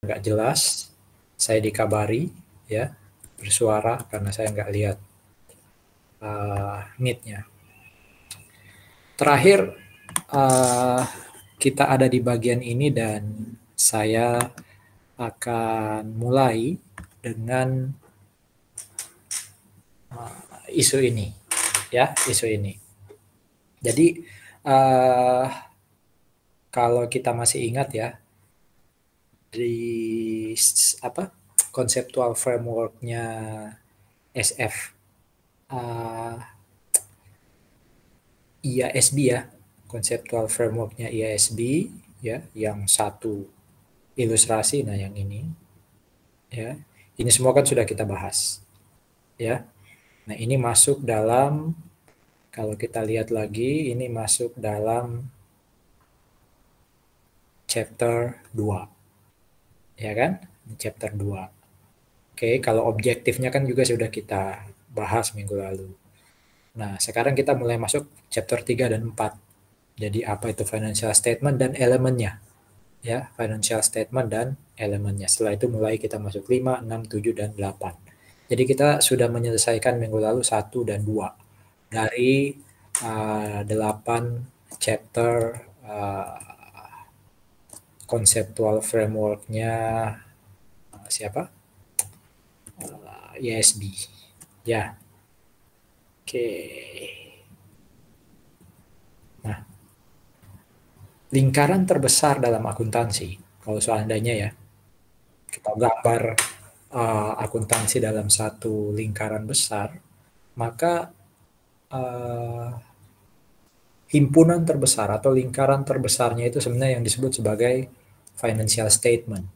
nggak jelas, saya dikabari ya bersuara karena saya nggak lihat meet-nya. Terakhir kita ada di bagian ini dan saya akan mulai dengan isu ini ya, isu ini. Jadi kalau kita masih ingat ya, di konseptual framework-nya SF IASB ya, konseptual framework-nya IASB ya, yang satu ilustrasi, nah yang ini ya, ini semua kan sudah kita bahas ya. Nah ini masuk dalam, kalau kita lihat lagi, ini masuk dalam chapter 2 ya kan, chapter 2. Oke, kalau objektifnya kan juga sudah kita bahas minggu lalu. Nah, sekarang kita mulai masuk chapter 3 dan 4. Jadi apa itu financial statement dan elemennya. Ya, financial statement dan elemennya. Setelah itu mulai kita masuk 5, 6, 7, dan 8. Jadi kita sudah menyelesaikan minggu lalu 1 dan 2. Dari 8 chapter konseptual framework-nya siapa? IASB. Ya. Oke. Nah, lingkaran terbesar dalam akuntansi, kalau seandainya ya, kita gambar akuntansi dalam satu lingkaran besar, maka himpunan terbesar atau lingkaran terbesarnya itu sebenarnya yang disebut sebagai financial statement.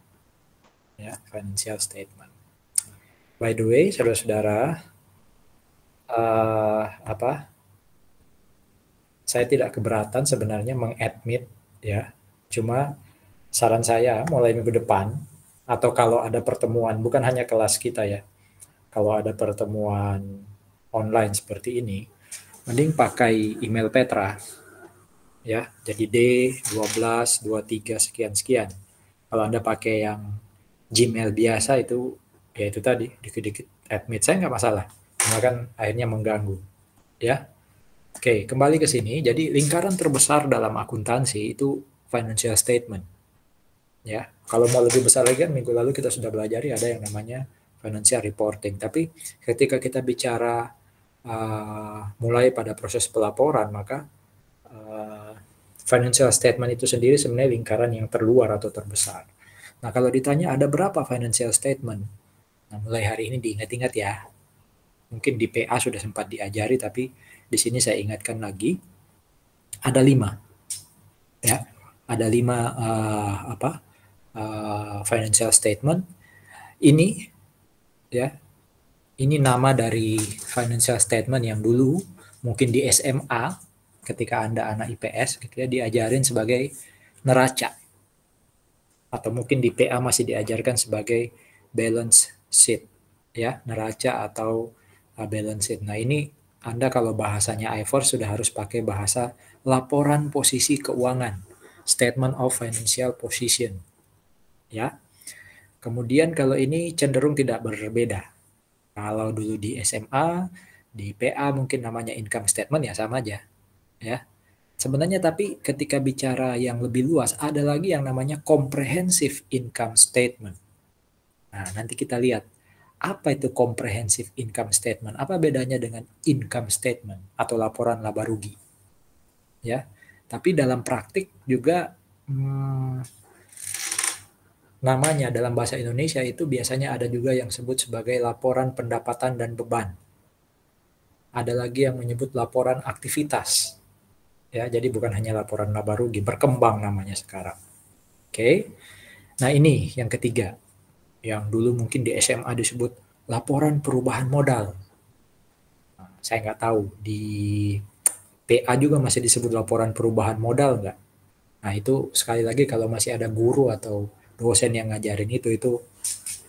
Ya, financial statement. By the way, saudara-saudara, saya tidak keberatan sebenarnya mengadmit ya. Cuma saran saya mulai minggu depan atau kalau ada pertemuan, bukan hanya kelas kita ya, kalau ada pertemuan online seperti ini, mending pakai email Petra ya. Jadi D12 23 sekian. Kalau Anda pakai yang Gmail biasa itu ya itu tadi dikit-dikit admit, saya nggak masalah. Cuma kan akhirnya mengganggu ya. Oke, kembali ke sini. Jadi lingkaran terbesar dalam akuntansi itu financial statement. Ya, kalau mau lebih besar lagi kan minggu lalu kita sudah belajar ada yang namanya financial reporting. Tapi ketika kita bicara mulai pada proses pelaporan, maka financial statement itu sendiri sebenarnya lingkaran yang terluar atau terbesar. Nah, kalau ditanya ada berapa financial statement? Nah, mulai hari ini diingat-ingat ya. Mungkin di PA sudah sempat diajari, tapi di sini saya ingatkan lagi. Ada 5. Ya, ada 5 financial statement. Ini ya, ini nama dari financial statement yang dulu mungkin di SMA ketika Anda anak IPS gitu ya, diajarin sebagai neraca. Atau mungkin di PA masih diajarkan sebagai balance sheet ya, neraca atau balance sheet. Nah, ini Anda kalau bahasanya IFOR sudah harus pakai bahasa laporan posisi keuangan, statement of financial position. Ya. Kemudian kalau ini cenderung tidak berbeda. Kalau dulu di SMA, di PA mungkin namanya income statement ya sama aja. Ya. Sebenarnya tapi ketika bicara yang lebih luas ada lagi yang namanya comprehensive income statement. Nah, nanti kita lihat apa itu comprehensive income statement? Apa bedanya dengan income statement atau laporan laba rugi? Ya. Tapi dalam praktik juga namanya dalam bahasa Indonesia itu biasanya ada juga yang sebut sebagai laporan pendapatan dan beban. Ada lagi yang menyebut laporan aktivitas. Ya, jadi bukan hanya laporan laba rugi, berkembang namanya sekarang. Oke. Nah, ini yang ketiga. Yang dulu mungkin di SMA disebut laporan perubahan modal. Nah, saya nggak tahu di PA juga masih disebut laporan perubahan modal nggak? Nah, itu sekali lagi kalau masih ada guru atau dosen yang ngajarin itu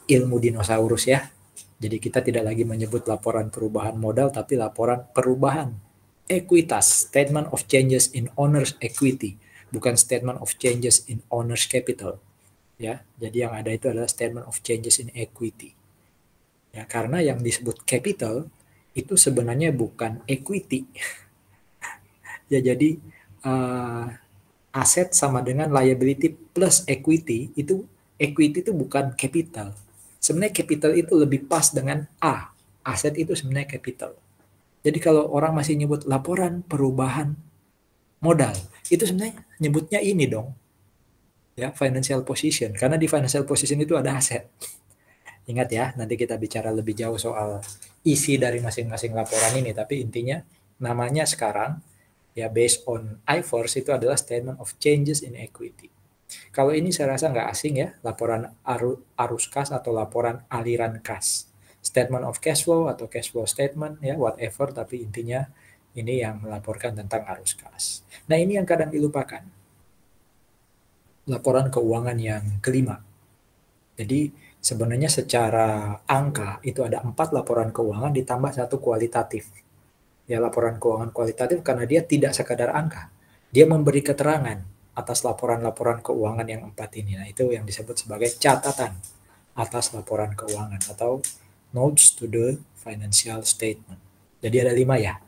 ilmu dinosaurus ya. Jadi kita tidak lagi menyebut laporan perubahan modal, tapi laporan perubahan ekuitas, statement of changes in owner's equity, bukan statement of changes in owner's capital. Ya, jadi yang ada itu adalah statement of changes in equity. Ya, karena yang disebut capital itu sebenarnya bukan equity. Ya, jadi aset sama dengan liability plus equity itu bukan capital. Sebenarnya capital itu lebih pas dengan A. Aset itu sebenarnya capital. Jadi kalau orang masih nyebut laporan perubahan modal, itu sebenarnya nyebutnya ini dong, ya financial position. Karena di financial position itu ada aset. Ingat ya, nanti kita bicara lebih jauh soal isi dari masing-masing laporan ini. Tapi intinya namanya sekarang ya based on IFRS itu adalah statement of changes in equity. Kalau ini saya rasa nggak asing ya, laporan arus kas atau laporan aliran kas. Statement of cash flow atau cash flow statement ya whatever, tapi intinya ini yang melaporkan tentang arus kas. Nah ini yang kadang dilupakan. Laporan keuangan yang kelima. Jadi sebenarnya secara angka itu ada 4 laporan keuangan ditambah 1 kualitatif. Ya laporan keuangan kualitatif karena dia tidak sekadar angka. Dia memberi keterangan atas laporan-laporan keuangan yang 4 ini. Nah itu yang disebut sebagai catatan atas laporan keuangan atau notes to the financial statement. Jadi ada 5 ya.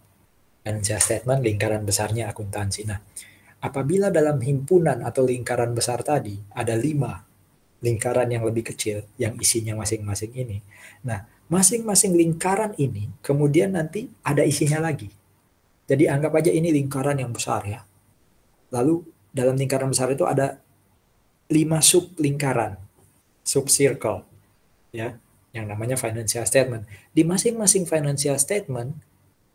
Financial statement lingkaran besarnya akuntansi. Nah apabila dalam himpunan atau lingkaran besar tadi ada 5 lingkaran yang lebih kecil yang isinya masing-masing ini. Nah, masing-masing lingkaran ini kemudian nanti ada isinya lagi. Jadi anggap aja ini lingkaran yang besar ya. Lalu dalam lingkaran besar itu ada 5 sub lingkaran, sub circle ya, yang namanya financial statement. Di masing-masing financial statement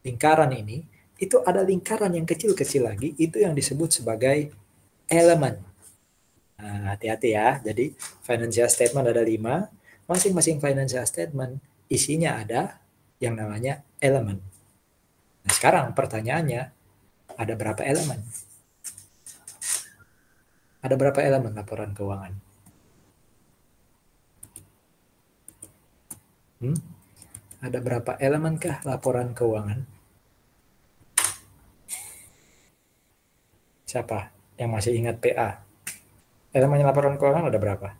lingkaran ini itu ada lingkaran yang kecil-kecil lagi, itu yang disebut sebagai elemen. Nah, hati-hati ya. Jadi financial statement ada 5, masing-masing financial statement isinya ada yang namanya elemen. Nah, sekarang pertanyaannya, ada berapa elemen? Ada berapa elemen laporan keuangan? Ada berapa elemenkah laporan keuangan? Siapa yang masih ingat PA? Elemen laporan keuangan ada berapa?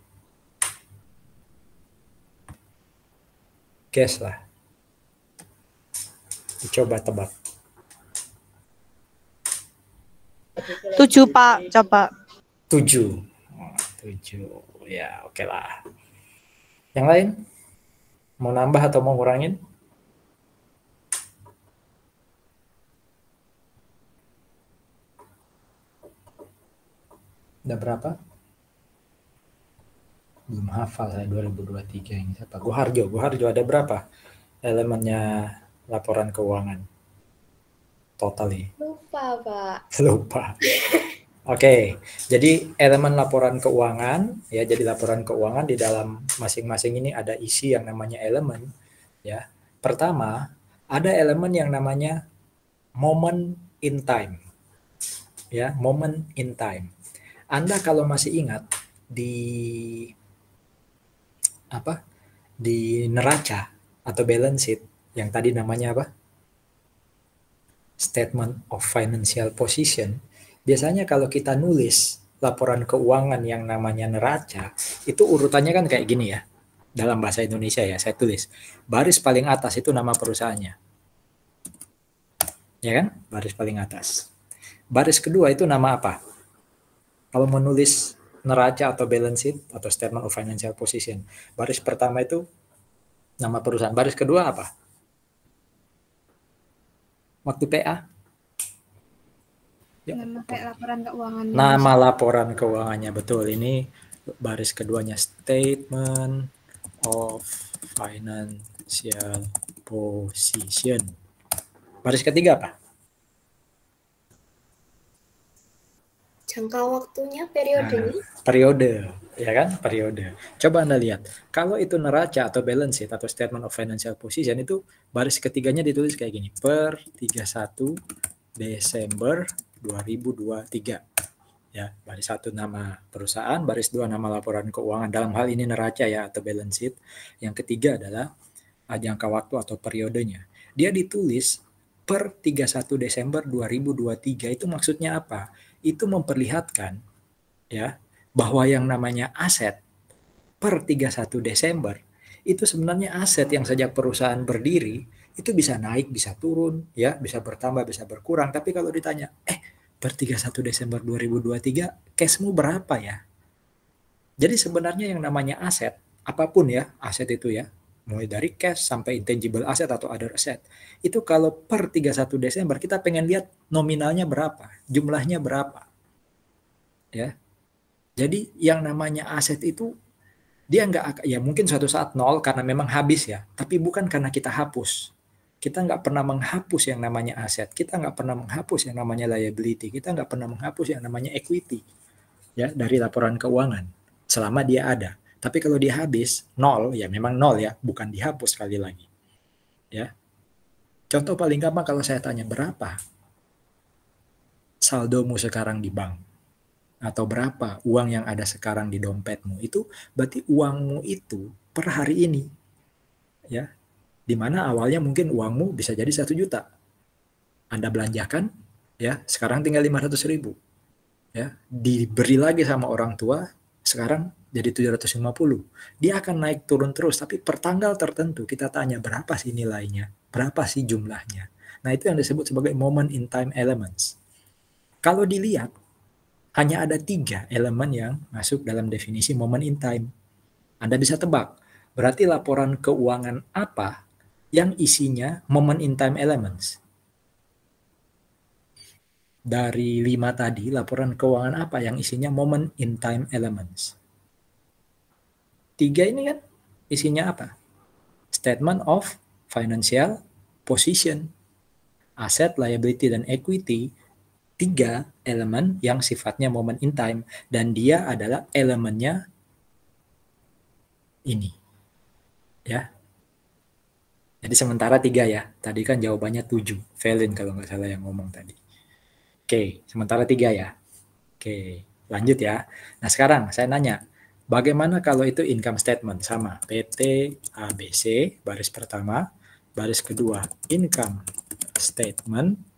Guess lah. Coba tebak. 7 Pak, coba. 7. 7. Ya, oke lah. Yang lain? Mau nambah atau mau ngurangin? Ada berapa? Belum hafal saya 2023 ini siapa? Goharjo ada berapa elemennya laporan keuangan? Total nih. Lupa, Pak. Lupa. Oke, jadi elemen laporan keuangan ya, jadi laporan keuangan di dalam masing-masing ini ada isi yang namanya elemen ya. Pertama, ada elemen yang namanya moment in time. Ya, moment in time. Anda kalau masih ingat di di neraca atau balance sheet yang tadi namanya apa? Statement of financial position. Biasanya kalau kita nulis laporan keuangan yang namanya neraca, itu urutannya kan kayak gini ya. Dalam bahasa Indonesia ya, saya tulis. Baris paling atas itu nama perusahaannya. Ya kan? Baris paling atas. Baris kedua itu nama apa? Kalau menulis neraca atau balance sheet atau statement of financial position, baris pertama itu nama perusahaan. Baris kedua apa? Waktu PA? Nama laporan keuangan. Nama laporan keuangannya, betul. Ini baris keduanya statement of financial position. Baris ketiga apa? Jangka waktunya, periodenya. Periode, ya kan? Periode. Coba Anda lihat. Kalau itu neraca atau balance sheet atau statement of financial position itu baris ketiganya ditulis kayak gini. Per 31 Desember 2023. Ya, baris 1 nama perusahaan, baris 2 nama laporan keuangan. Dalam hal ini neraca ya atau balance sheet. Yang ketiga adalah jangka waktu atau periodenya. Dia ditulis per 31 Desember 2023. Itu maksudnya apa? Itu memperlihatkan ya bahwa yang namanya aset per 31 Desember, itu sebenarnya aset yang sejak perusahaan berdiri itu bisa naik, bisa turun, ya, bisa bertambah, bisa berkurang. Tapi kalau ditanya, per 31 Desember 2023 cashmu berapa ya? Jadi sebenarnya yang namanya aset, apapun ya, aset itu ya, mulai dari cash sampai intangible asset atau other asset, itu kalau per 31 Desember kita pengen lihat nominalnya berapa, jumlahnya berapa. Ya. Jadi yang namanya aset itu dia nggak, ya mungkin suatu saat nol karena memang habis ya, tapi bukan karena kita hapus. Kita nggak pernah menghapus yang namanya aset, kita nggak pernah menghapus yang namanya liability, kita nggak pernah menghapus yang namanya equity ya dari laporan keuangan selama dia ada. Tapi kalau dia habis nol, ya memang nol ya, bukan dihapus sekali lagi. Ya. Contoh paling gampang kalau saya tanya berapa saldomu sekarang di bank atau berapa uang yang ada sekarang di dompetmu, itu berarti uangmu itu per hari ini. Ya. Di mana awalnya mungkin uangmu bisa jadi 1 juta. Anda belanjakan ya, sekarang tinggal 500.000. Ya, diberi lagi sama orang tua, sekarang jadi 750. Dia akan naik turun terus, tapi per tanggal tertentu kita tanya berapa sih nilainya, berapa sih jumlahnya. Nah, itu yang disebut sebagai moment in time elements. Kalau dilihat, hanya ada 3 elemen yang masuk dalam definisi moment in time. Anda bisa tebak, berarti laporan keuangan apa yang isinya moment in time elements? Dari 5 tadi, laporan keuangan apa yang isinya moment in time elements? 3 ini kan isinya apa? Statement of financial position, asset, liability, dan equity. 3 elemen yang sifatnya moment in time, dan dia adalah elemennya ini. Ya. Jadi sementara 3 ya. Tadi kan jawabannya 7. Valen kalau nggak salah yang ngomong tadi. Oke, sementara 3 ya. Oke, lanjut ya. Nah sekarang saya nanya, bagaimana kalau itu income statement? Sama, PT ABC, baris pertama, baris kedua, income statement.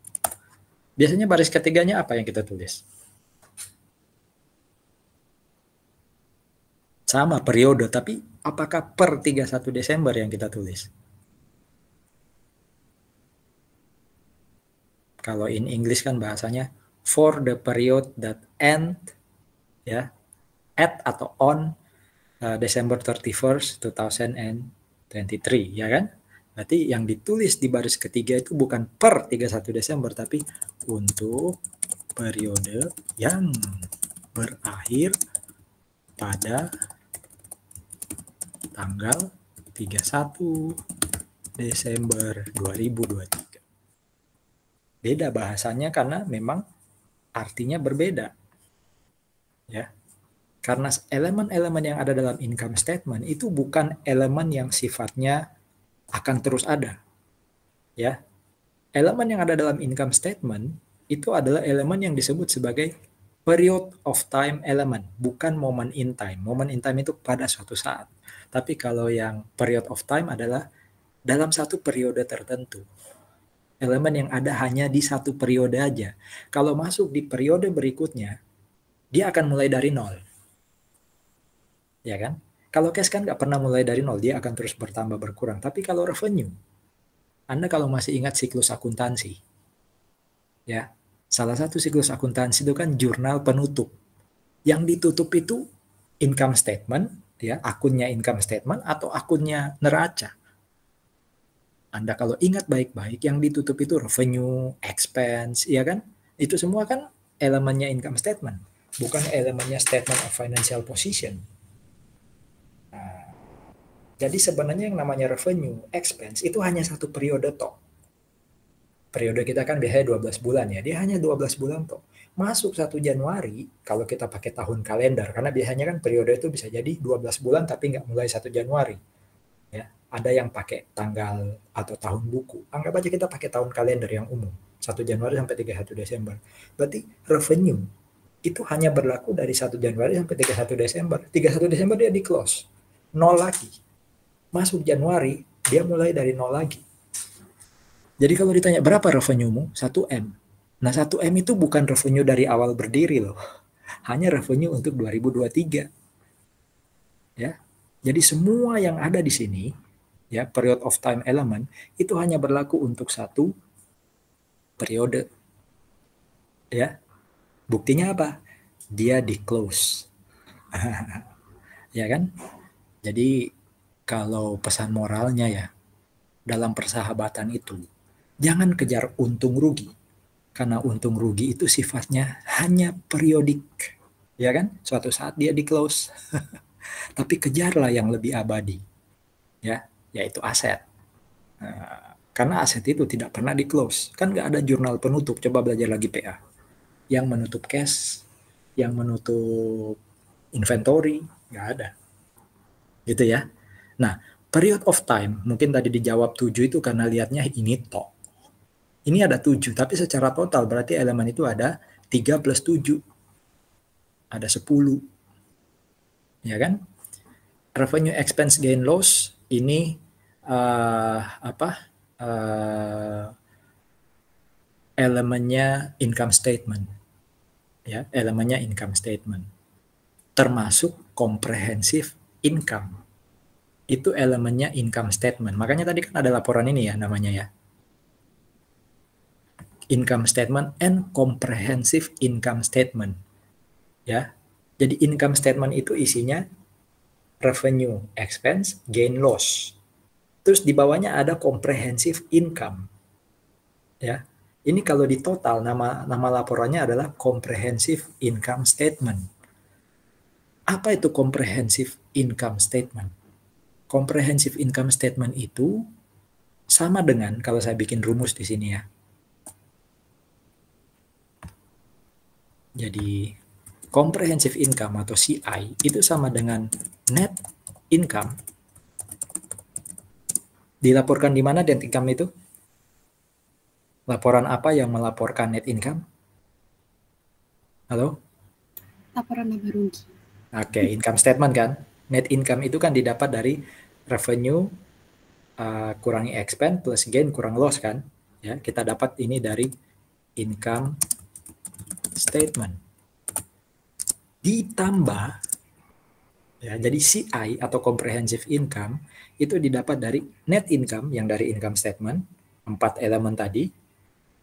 Biasanya baris ketiganya apa yang kita tulis? Sama, periode, tapi apakah per 31 Desember yang kita tulis? Kalau in English kan bahasanya for the period that end ya, at atau on December 31st 2023 ya kan? Berarti yang ditulis di baris ketiga itu bukan per 31 Desember tapi untuk periode yang berakhir pada tanggal 31 Desember 2023. Beda bahasanya karena memang artinya berbeda. Ya. Karena elemen-elemen yang ada dalam income statement itu bukan elemen yang sifatnya akan terus ada. Ya. Elemen yang ada dalam income statement itu adalah elemen yang disebut sebagai period of time element, bukan moment in time. Moment in time itu pada suatu saat. Tapi kalau yang period of time adalah dalam satu periode tertentu. Elemen yang ada hanya di satu periode aja. Kalau masuk di periode berikutnya, dia akan mulai dari nol. Ya kan? Kalau cash kan nggak pernah mulai dari nol, dia akan terus bertambah berkurang. Tapi kalau revenue, Anda kalau masih ingat siklus akuntansi, ya, salah satu siklus akuntansi itu kan jurnal penutup. Yang ditutup itu income statement, ya, akunnya income statement atau akunnya neraca. Anda kalau ingat baik-baik, yang ditutup itu revenue, expense, ya kan? Itu semua kan elemennya income statement, bukan elemennya statement of financial position. Nah, jadi sebenarnya yang namanya revenue, expense, itu hanya satu periode toh. Periode kita kan biasanya 12 bulan ya, dia hanya 12 bulan toh. Masuk 1 Januari, kalau kita pakai tahun kalender, karena biasanya kan periode itu bisa jadi 12 bulan tapi nggak mulai 1 Januari. Ya, ada yang pakai tanggal atau tahun buku. Anggap aja kita pakai tahun kalender yang umum, 1 Januari sampai 31 Desember. Berarti revenue itu hanya berlaku dari 1 Januari sampai 31 Desember. 31 Desember dia di close. Nol lagi. Masuk Januari, dia mulai dari nol lagi. Jadi kalau ditanya berapa revenue-mu? 1M. Nah 1M itu bukan revenue dari awal berdiri loh. Hanya revenue untuk 2023. Ya. Jadi semua yang ada di sini, ya, period of time element itu hanya berlaku untuk satu periode. Ya, buktinya apa? Dia di close. Ya kan? Jadi kalau pesan moralnya ya, dalam persahabatan itu, jangan kejar untung rugi. Karena untung rugi itu sifatnya hanya periodik. Ya kan? Suatu saat dia di close. Tapi kejarlah yang lebih abadi. Ya, yaitu aset. Karena aset itu tidak pernah di close. Kan nggak ada jurnal penutup. Coba belajar lagi PA. Yang menutup cash, yang menutup inventory, nggak ada. Gitu ya. Nah, period of time, mungkin tadi dijawab 7 itu karena lihatnya ini tok. Ini ada 7, tapi secara total berarti elemen itu ada 3 plus 7. Ada 10. Ya kan? Revenue, expense, gain, loss, ini elemennya income statement. Ya, elemennya income statement. Termasuk comprehensive income. Itu elemennya income statement. Makanya tadi kan ada laporan ini ya namanya ya. Income statement and comprehensive income statement. Ya. Jadi income statement itu isinya revenue, expense, gain, loss. Terus di bawahnya ada comprehensive income. Ya. Ini kalau di total nama laporannya adalah comprehensive income statement. Apa itu comprehensive income statement? Comprehensive income statement itu sama dengan kalau saya bikin rumus di sini ya. Jadi comprehensive income atau CI itu sama dengan net income. Dilaporkan di mana net income itu? Laporan apa yang melaporkan net income? Halo? Laporan laba rugi. Oke, income statement kan. Net income itu kan didapat dari revenue kurangi expense plus gain kurang loss kan. Ya, kita dapat ini dari income statement. Ditambah ya, jadi CI atau comprehensive income itu didapat dari net income yang dari income statement, 4 elemen tadi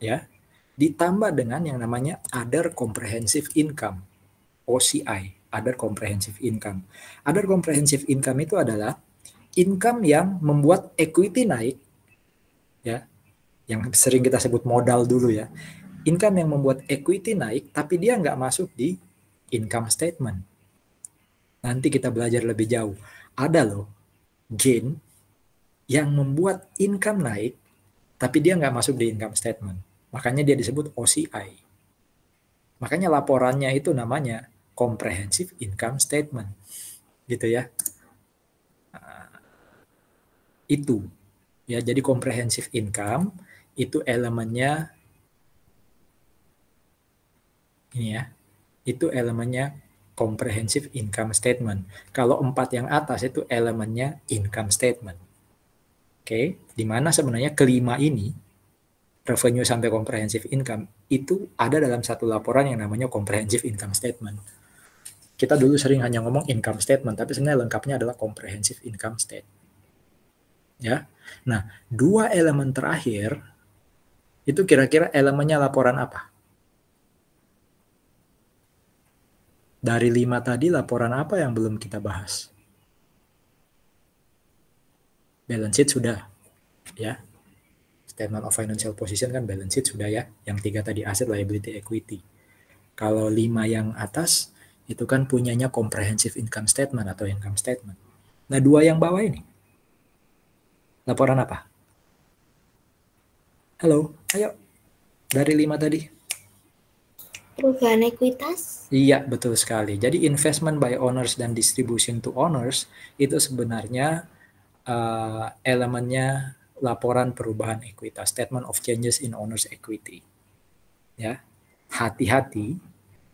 ya. Ditambah dengan yang namanya other comprehensive income, OCI, other comprehensive income. Other comprehensive income itu adalah income yang membuat equity naik ya. Yang sering kita sebut modal dulu ya. Income yang membuat equity naik tapi dia nggak masuk di income statement. Nanti kita belajar lebih jauh. Ada loh gain yang membuat income naik tapi dia nggak masuk di income statement. Makanya dia disebut OCI. Makanya laporannya itu namanya comprehensive income statement. Gitu ya. Itu. Ya, jadi comprehensive income itu elemennya ini ya. Itu elemennya comprehensive income statement. Kalau 4 yang atas itu elemennya income statement. Oke, di mana sebenarnya kelima ini revenue sampai comprehensive income itu ada dalam satu laporan yang namanya comprehensive income statement. Kita dulu sering hanya ngomong income statement, tapi sebenarnya lengkapnya adalah comprehensive income statement. Ya. Nah, 2 elemen terakhir itu kira-kira elemennya laporan apa? Dari 5 tadi laporan apa yang belum kita bahas? Balance sheet sudah, ya. Statement of financial position kan balance sheet sudah ya. Yang 3 tadi asset, liability, equity. Kalau 5 yang atas itu kan punyanya comprehensive income statement atau income statement. Nah, 2 yang bawah ini laporan apa? Halo, ayo. Dari 5 tadi. Perubahan ekuitas. Iya, betul sekali. Jadi investment by owners dan distribution to owners itu sebenarnya elemennya laporan perubahan ekuitas, statement of changes in owners equity. Ya. Hati-hati,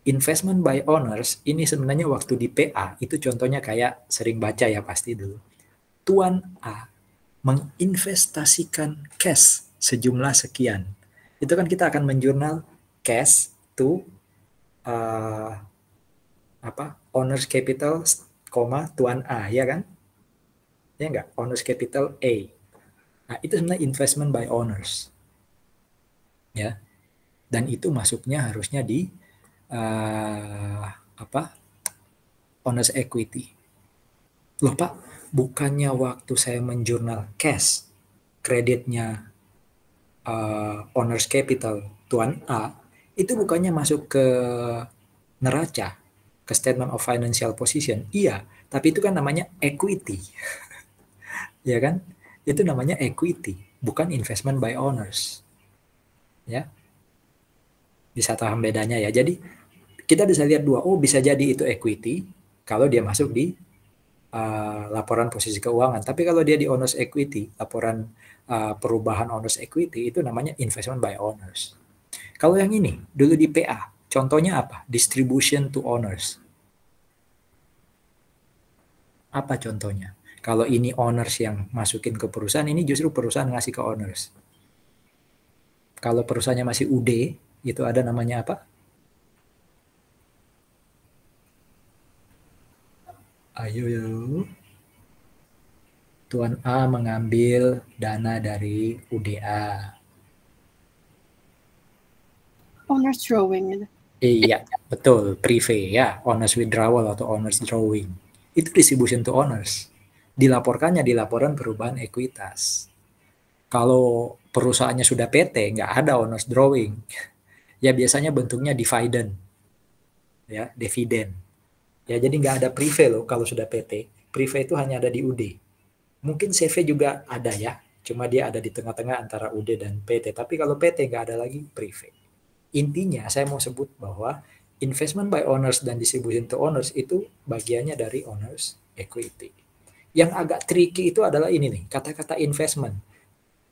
investment by owners ini sebenarnya waktu di PA itu contohnya kayak sering baca ya pasti dulu. Tuan A menginvestasikan cash sejumlah sekian. Itu kan kita akan menjurnal cash to owners capital, Tuan A, ya kan? ya enggak? Owners capital A. Nah, itu sebenarnya investment by owners. Ya. Dan itu masuknya harusnya di apa? Owners equity. Loh Pak, bukannya waktu saya menjurnal cash kreditnya owners capital Tuan A itu bukannya masuk ke neraca, ke statement of financial position. Iya, tapi itu kan namanya equity. Ya kan? Itu namanya equity, bukan investment by owners. Ya. Bisa paham bedanya ya. Jadi kita bisa lihat dua, oh bisa jadi itu equity kalau dia masuk di laporan posisi keuangan. Tapi kalau dia di owners equity, laporan perubahan owners equity itu namanya investment by owners. Kalau yang ini dulu di PA, contohnya apa? Distribution to owners. Apa contohnya? Kalau ini owners yang masukin ke perusahaan, ini justru perusahaan ngasih ke owners. Kalau perusahaannya masih UD, itu ada namanya apa? Ayo, yo. Tuan A mengambil dana dari UDA. Owner's drawing. Iya, betul. Prive ya, owners withdrawal atau owners drawing. Itu distribution to owners. Dilaporkannya di laporan perubahan ekuitas. Kalau perusahaannya sudah PT, nggak ada owners drawing. Ya biasanya bentuknya dividend. Ya, dividen. Ya, jadi nggak ada prive loh kalau sudah PT. Prive itu hanya ada di UD. Mungkin CV juga ada ya, cuma dia ada di tengah-tengah antara UD dan PT. Tapi kalau PT nggak ada lagi prive. Intinya saya mau sebut bahwa investment by owners dan distribution to owners itu bagiannya dari owners equity. Yang agak tricky itu adalah ini nih, kata-kata investment.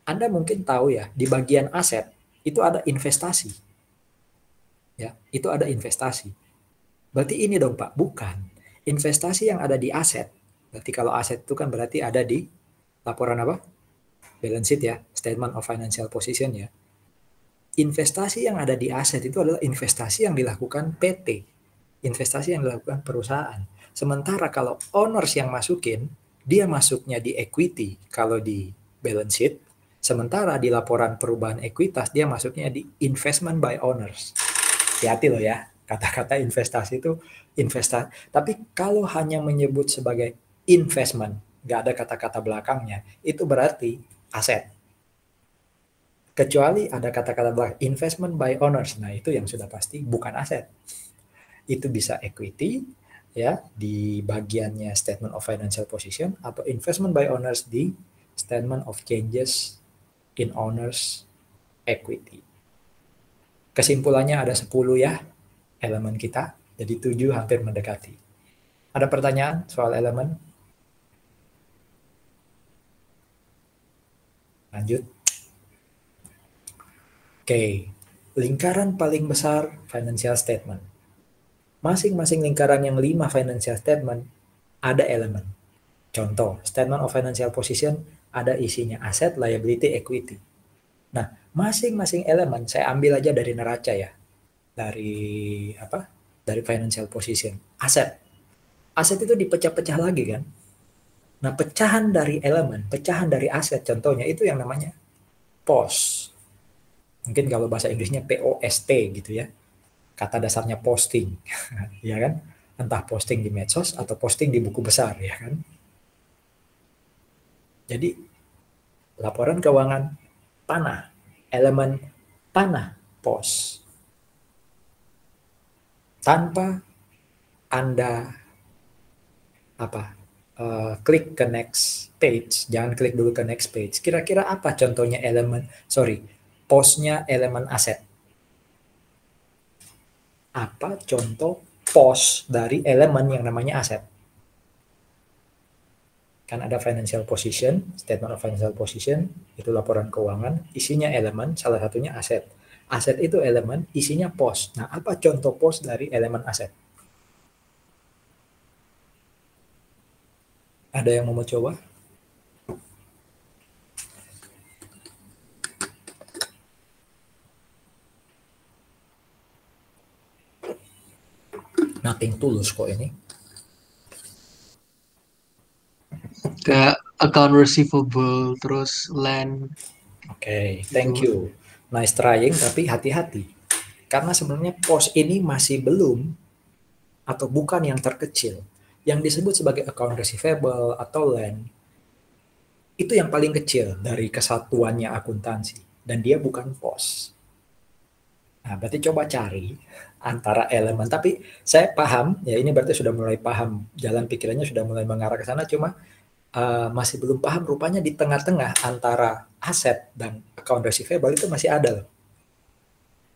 Anda mungkin tahu ya, di bagian aset itu ada investasi. Ya, itu ada investasi. Berarti ini dong Pak, bukan. Investasi yang ada di aset. Berarti kalau aset itu kan berarti ada di laporan apa? Balance sheet ya, statement of financial position ya. Investasi yang ada di aset itu adalah investasi yang dilakukan PT, investasi yang dilakukan perusahaan. Sementara kalau owners yang masukin, dia masuknya di equity kalau di balance sheet, sementara di laporan perubahan ekuitas dia masuknya di investment by owners. Hati-hati loh ya, kata-kata investasi itu investasi. Tapi kalau hanya menyebut sebagai investment, nggak ada kata-kata belakangnya, itu berarti aset. Kecuali ada kata-kata belakang investment by owners. Nah, itu yang sudah pasti bukan aset. Itu bisa equity ya di bagiannya statement of financial position atau investment by owners di statement of changes in owners equity. Kesimpulannya ada 10 ya elemen kita. Jadi 7 hampir mendekati. Ada pertanyaan soal elemen? Lanjut. Oke, lingkaran paling besar financial statement. Masing-masing lingkaran yang 5 financial statement ada elemen. Contoh, statement of financial position ada isinya aset, liability, equity. Nah, masing-masing elemen saya ambil aja dari neraca ya. Dari apa? Dari financial position. Aset. Aset itu dipecah-pecah lagi kan? Nah, pecahan dari elemen, pecahan dari aset contohnya itu yang namanya POS. Mungkin kalau bahasa Inggrisnya POST gitu ya. Kata dasarnya posting, ya kan? Entah posting di medsos atau posting di buku besar, ya kan? Jadi laporan keuangan panah, elemen panah POS. Tanpa Anda klik ke next page, jangan klik dulu ke next page. Kira-kira apa contohnya POS-nya elemen aset? Apa contoh POS dari elemen yang namanya aset? Kan ada financial position, statement of financial position, itu laporan keuangan, isinya elemen, salah satunya aset. Aset itu elemen, isinya POS. Nah, apa contoh POS dari elemen aset? Ada yang mau coba? Nothing tulus kok ini. Kayak account receivable, terus land Oke, gitu. thank you. Nice trying, tapi hati-hati. Karena sebenarnya pos ini masih belum atau bukan yang terkecil. Yang disebut sebagai account receivable atau land, itu yang paling kecil dari kesatuannya akuntansi. Dan dia bukan pos. Nah, berarti coba cari antara elemen. Tapi saya paham, ya ini berarti sudah mulai paham. Jalan pikirannya sudah mulai mengarah ke sana, cuma masih belum paham rupanya di tengah-tengah antara aset dan account receivable itu masih ada loh.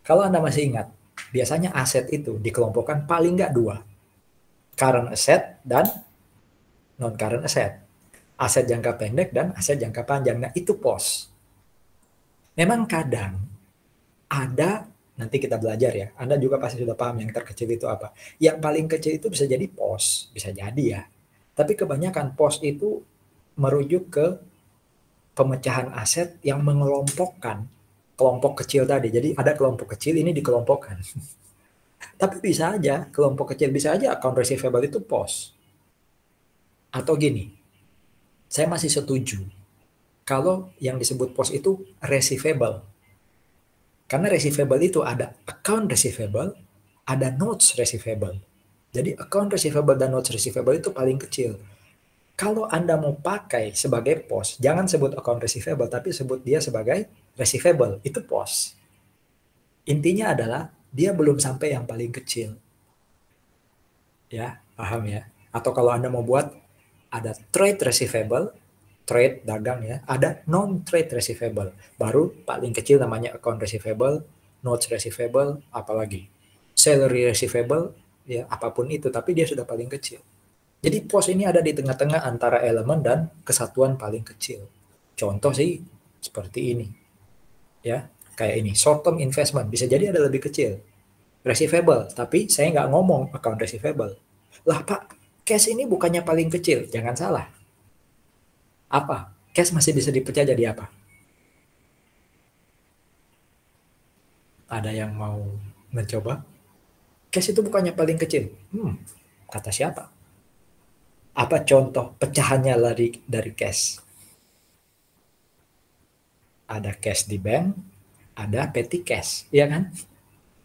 Kalau Anda masih ingat, biasanya aset itu dikelompokkan paling nggak dua. Current asset dan non-current asset. Aset jangka pendek dan aset jangka panjang. Nah itu pos. Memang kadang ada, nanti kita belajar ya, Anda juga pasti sudah paham yang terkecil itu apa. Yang paling kecil itu bisa jadi pos, bisa jadi ya. Tapi kebanyakan pos itu merujuk ke pemecahan aset yang mengelompokkan kelompok kecil tadi. Jadi ada kelompok kecil ini dikelompokkan. Tapi bisa aja kelompok kecil, bisa aja account receivable itu pos. Atau gini, saya masih setuju kalau yang disebut pos itu receivable. Karena receivable itu ada account receivable, ada notes receivable. Jadi account receivable dan notes receivable itu paling kecil. Kalau Anda mau pakai sebagai pos, jangan sebut account receivable, tapi sebut dia sebagai receivable. Itu pos. Intinya adalah dia belum sampai yang paling kecil. Ya, paham ya? Atau kalau Anda mau buat, ada trade receivable, trade dagang ya, ada non-trade receivable. Baru paling kecil namanya account receivable, notes receivable, apalagi salary receivable, ya apapun itu, tapi dia sudah paling kecil. Jadi pos ini ada di tengah-tengah antara elemen dan kesatuan paling kecil. Contoh sih seperti ini. Ya, kayak ini, short term investment bisa jadi ada lebih kecil. Receivable, tapi saya nggak ngomong account receivable. Lah Pak, cash ini bukannya paling kecil, jangan salah. Apa? Cash masih bisa dipecah jadi apa? Ada yang mau mencoba? Cash itu bukannya paling kecil. Kata siapa? Apa contoh pecahannya dari cash? Ada cash di bank, ada petty cash, iya kan?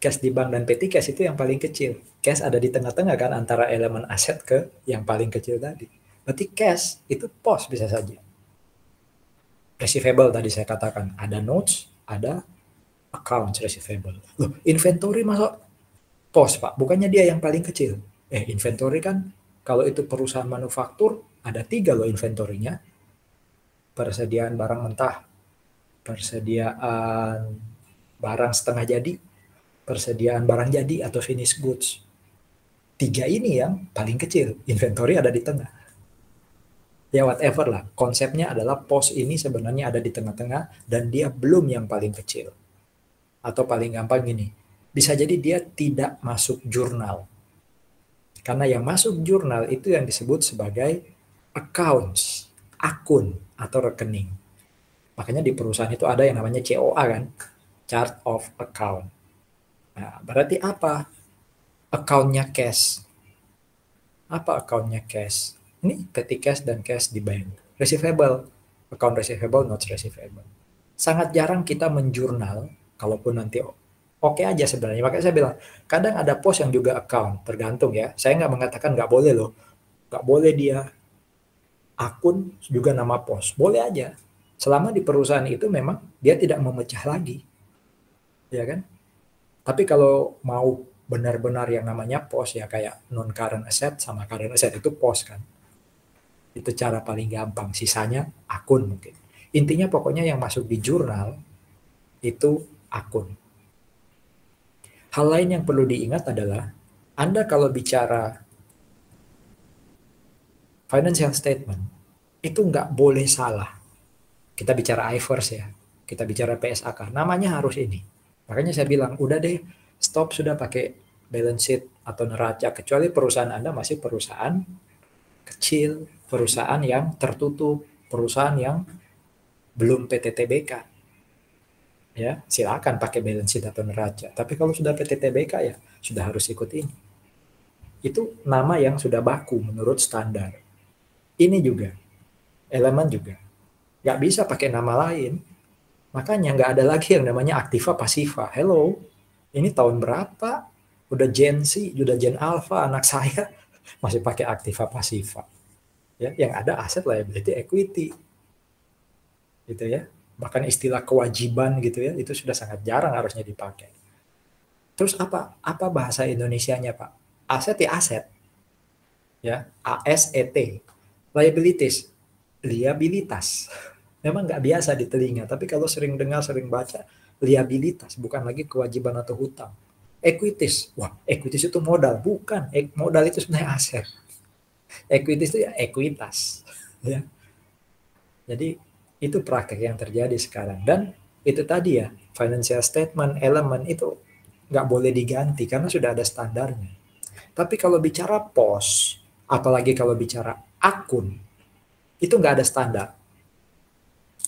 Cash di bank dan petty cash itu yang paling kecil. Cash ada di tengah-tengah kan antara elemen aset ke yang paling kecil tadi. Berarti cash itu pos bisa saja. Receivable tadi saya katakan, ada notes, ada accounts receivable. Loh, inventory masuk pos Pak, bukannya dia yang paling kecil. Inventory kan kalau itu perusahaan manufaktur ada 3 loh inventorinya. Persediaan barang mentah, persediaan barang setengah jadi, persediaan barang jadi atau finished goods. 3 ini yang paling kecil, inventory ada di tengah. Ya whatever lah, konsepnya adalah pos ini sebenarnya ada di tengah-tengah dan dia belum yang paling kecil. Atau paling gampang gini, bisa jadi dia tidak masuk jurnal. Karena yang masuk jurnal itu yang disebut sebagai accounts, akun atau rekening. Makanya di perusahaan itu ada yang namanya COA kan, chart of account. Nah, berarti apa? Account-nya cash. Apa account-nya cash? Ini petty cash dan cash di bank. Receivable, account receivable, notes receivable. Sangat jarang kita menjurnal, kalaupun nanti oke aja sebenarnya. Makanya saya bilang, kadang ada pos yang juga account, tergantung ya. Saya nggak mengatakan nggak boleh loh. Nggak boleh dia akun juga nama pos. Boleh aja. Selama di perusahaan itu memang dia tidak memecah lagi. Ya kan? Tapi kalau mau benar-benar yang namanya pos ya kayak non-current asset sama current asset itu pos kan. Itu cara paling gampang. Sisanya akun mungkin. Intinya pokoknya yang masuk di jurnal itu akun. Hal lain yang perlu diingat adalah Anda kalau bicara financial statement itu nggak boleh salah. Kita bicara IFRS ya, kita bicara PSAK, namanya harus ini. Makanya saya bilang, udah deh, stop sudah pakai balance sheet atau neraca, kecuali perusahaan Anda masih perusahaan kecil, perusahaan yang tertutup, perusahaan yang belum PTTBK. Ya, silakan pakai balance sheet atau neraca. Tapi kalau sudah PTTBK ya sudah harus ikut ini. Itu nama yang sudah baku menurut standar. Ini juga. elemen juga. Nggak bisa pakai nama lain. Makanya nggak ada lagi yang namanya aktiva pasiva. Hello, ini tahun berapa? Udah Gen Z, udah Gen Alpha, anak saya masih pakai aktiva pasiva. Ya, yang ada aset, liability, equity. Gitu ya. Bahkan istilah kewajiban gitu ya, itu sudah sangat jarang harusnya dipakai. Terus apa bahasa Indonesianya, Pak? Aset ya aset. Ya, ASET. Liabilities, liabilitas. Memang nggak biasa di telinga, tapi kalau sering dengar, sering baca, liabilitas, bukan lagi kewajiban atau hutang. Equities, wah equities itu modal, bukan. Modal itu sebenarnya aset. Equities itu ya ekuitas. Ya. Jadi itu praktek yang terjadi sekarang. Dan itu tadi ya, financial statement, elemen itu nggak boleh diganti karena sudah ada standarnya. Tapi kalau bicara pos, apalagi kalau bicara akun, itu nggak ada standar.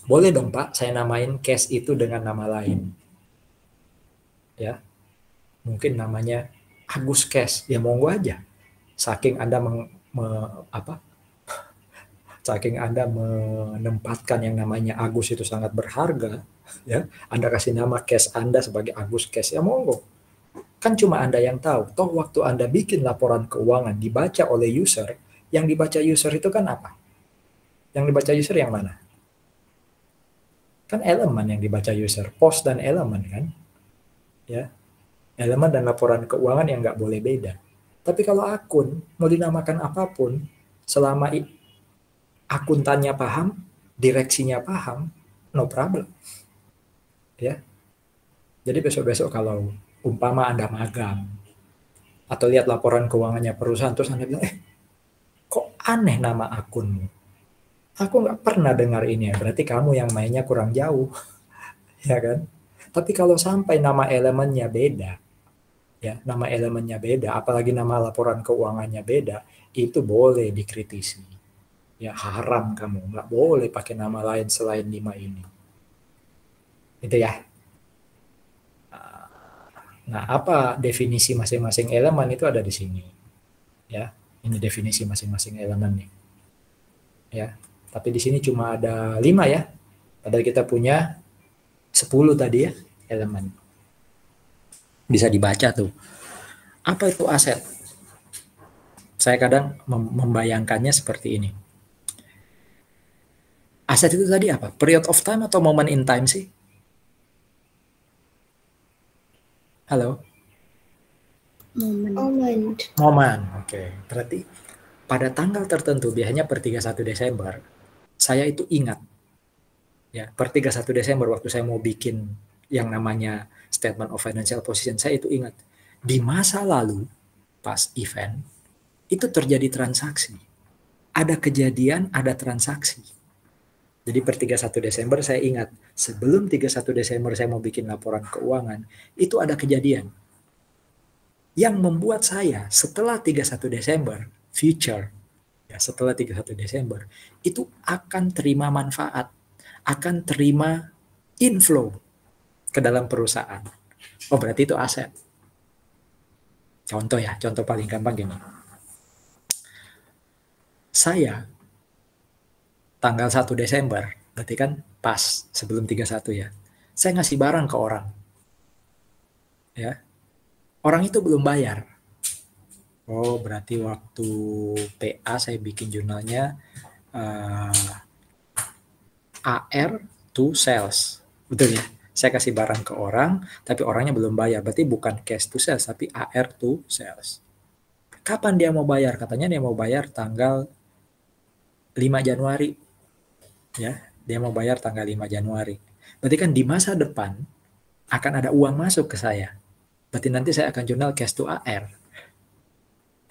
Boleh dong Pak, saya namain cash itu dengan nama lain. Ya, mungkin namanya Agus Cash, ya monggo aja. Saking Anda saking Anda menempatkan yang namanya Agus itu sangat berharga, ya, Anda kasih nama cash Anda sebagai Agus Cash, ya monggo. Kan cuma Anda yang tahu. Toh waktu Anda bikin laporan keuangan dibaca oleh user, yang dibaca user itu kan apa? Yang dibaca user yang mana? Kan elemen yang dibaca user, pos dan elemen kan, ya, elemen dan laporan keuangan yang nggak boleh beda. Tapi kalau akun mau dinamakan apapun, selama akuntannya paham, direksinya paham, no problem, ya. Jadi besok-besok kalau umpama Anda magang atau lihat laporan keuangannya perusahaan terus Anda bilang, kok aneh nama akunmu? Aku nggak pernah dengar ini ya, berarti kamu yang mainnya kurang jauh, ya kan? Tapi kalau sampai nama elemennya beda, ya nama elemennya beda, apalagi nama laporan keuangannya beda, itu boleh dikritisi. Ya haram kamu, nggak boleh pakai nama lain selain 5 ini. Itu ya. Nah, apa definisi masing-masing elemen itu ada di sini. Ya, ini definisi masing-masing elemen nih. Ya, tapi di sini cuma ada 5 ya. Padahal kita punya 10 tadi ya elemen. Bisa dibaca tuh. Apa itu aset? Saya kadang membayangkannya seperti ini. Aset itu tadi apa? Period of time atau moment in time sih? Halo? Momen. Oke. Berarti pada tanggal tertentu, biasanya per 31 Desember, saya itu ingat. Ya, per 31 Desember waktu saya mau bikin yang namanya Statement of Financial Position, saya itu ingat. Di masa lalu, pas event, itu terjadi transaksi. Ada kejadian, ada transaksi. Jadi per 31 Desember saya ingat, sebelum 31 Desember saya mau bikin laporan keuangan, itu ada kejadian. Yang membuat saya setelah 31 Desember, future, ya setelah 31 Desember, itu akan terima manfaat, akan terima inflow ke dalam perusahaan. Oh berarti itu aset. Contoh ya, contoh paling gampang gini. Saya tanggal 1 Desember, berarti kan pas sebelum 31 ya. Saya ngasih barang ke orang. Ya. Orang itu belum bayar. Oh, berarti waktu PA saya bikin jurnalnya AR to sales. Betul ya? Saya kasih barang ke orang, tapi orangnya belum bayar. Berarti bukan cash to sales, tapi AR to sales. Kapan dia mau bayar? Katanya dia mau bayar tanggal 5 Januari. Ya, dia mau bayar tanggal 5 Januari. Berarti kan di masa depan akan ada uang masuk ke saya. Berarti nanti saya akan jurnal cash to AR.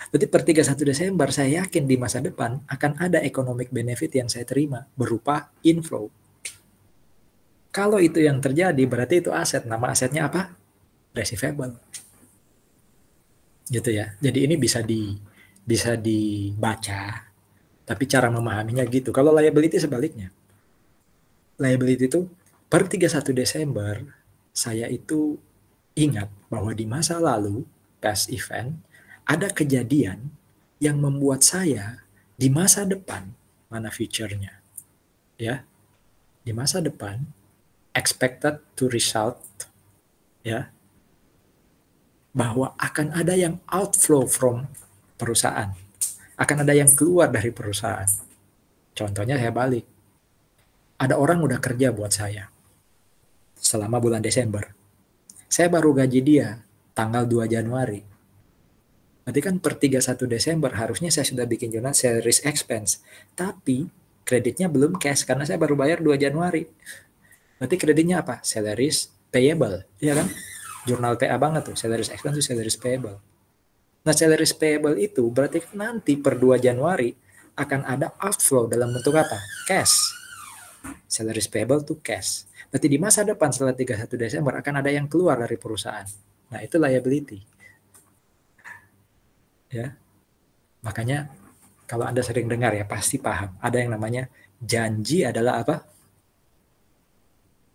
Berarti per 31 Desember saya yakin di masa depan akan ada economic benefit yang saya terima berupa inflow. Kalau itu yang terjadi berarti itu aset. Nama asetnya apa? Receivable. Gitu ya. Jadi ini bisa dibaca, tapi cara memahaminya gitu. Kalau liability sebaliknya. Liability itu per 31 Desember saya itu ingat bahwa di masa lalu past event ada kejadian yang membuat saya di masa depan, mana future-nya, ya, di masa depan expected to result, ya, bahwa akan ada yang outflow from perusahaan, akan ada yang keluar dari perusahaan. Contohnya saya balik, ada orang udah kerja buat saya selama bulan Desember. Saya baru gaji dia tanggal 2 Januari. Berarti kan per 31 Desember harusnya saya sudah bikin jurnal salaries expense. Tapi kreditnya belum cash karena saya baru bayar 2 Januari. Berarti kreditnya apa? Salaries payable. Iya kan? Jurnal PA banget tuh. Salaries expense itu salaries payable. Nah, salaries payable itu berarti nanti per 2 Januari akan ada outflow dalam bentuk apa? Cash. Salaries payable to cash. Berarti di masa depan setelah 31 Desember akan ada yang keluar dari perusahaan. Nah, itu liability. Ya. Makanya kalau Anda sering dengar ya pasti paham. Ada yang namanya janji adalah apa?